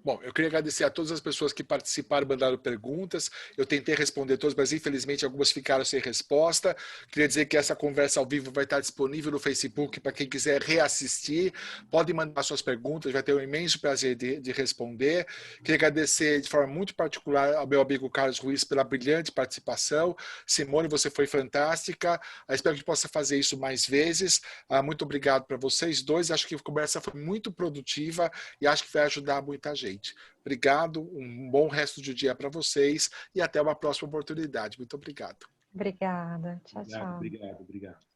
Bom, eu queria agradecer a todas as pessoas que participaram, mandaram perguntas. Eu tentei responder todas, mas infelizmente algumas ficaram sem resposta. Queria dizer que essa conversa ao vivo vai estar disponível no Facebook para quem quiser reassistir. Pode mandar suas perguntas, vai ter um imenso prazer de responder. Queria agradecer de forma muito particular ao meu amigo Carlos Ruiz pela brilhante participação. Simone, você foi fantástica. Eu espero que possa fazer isso mais vezes. Muito obrigado para vocês dois. Acho que a conversa foi muito produtiva e acho que vai ajudar muita gente. Obrigado, um bom resto de dia para vocês e até uma próxima oportunidade. Muito obrigado. Obrigada. Tchau, Obrigado, tchau. obrigado, obrigado.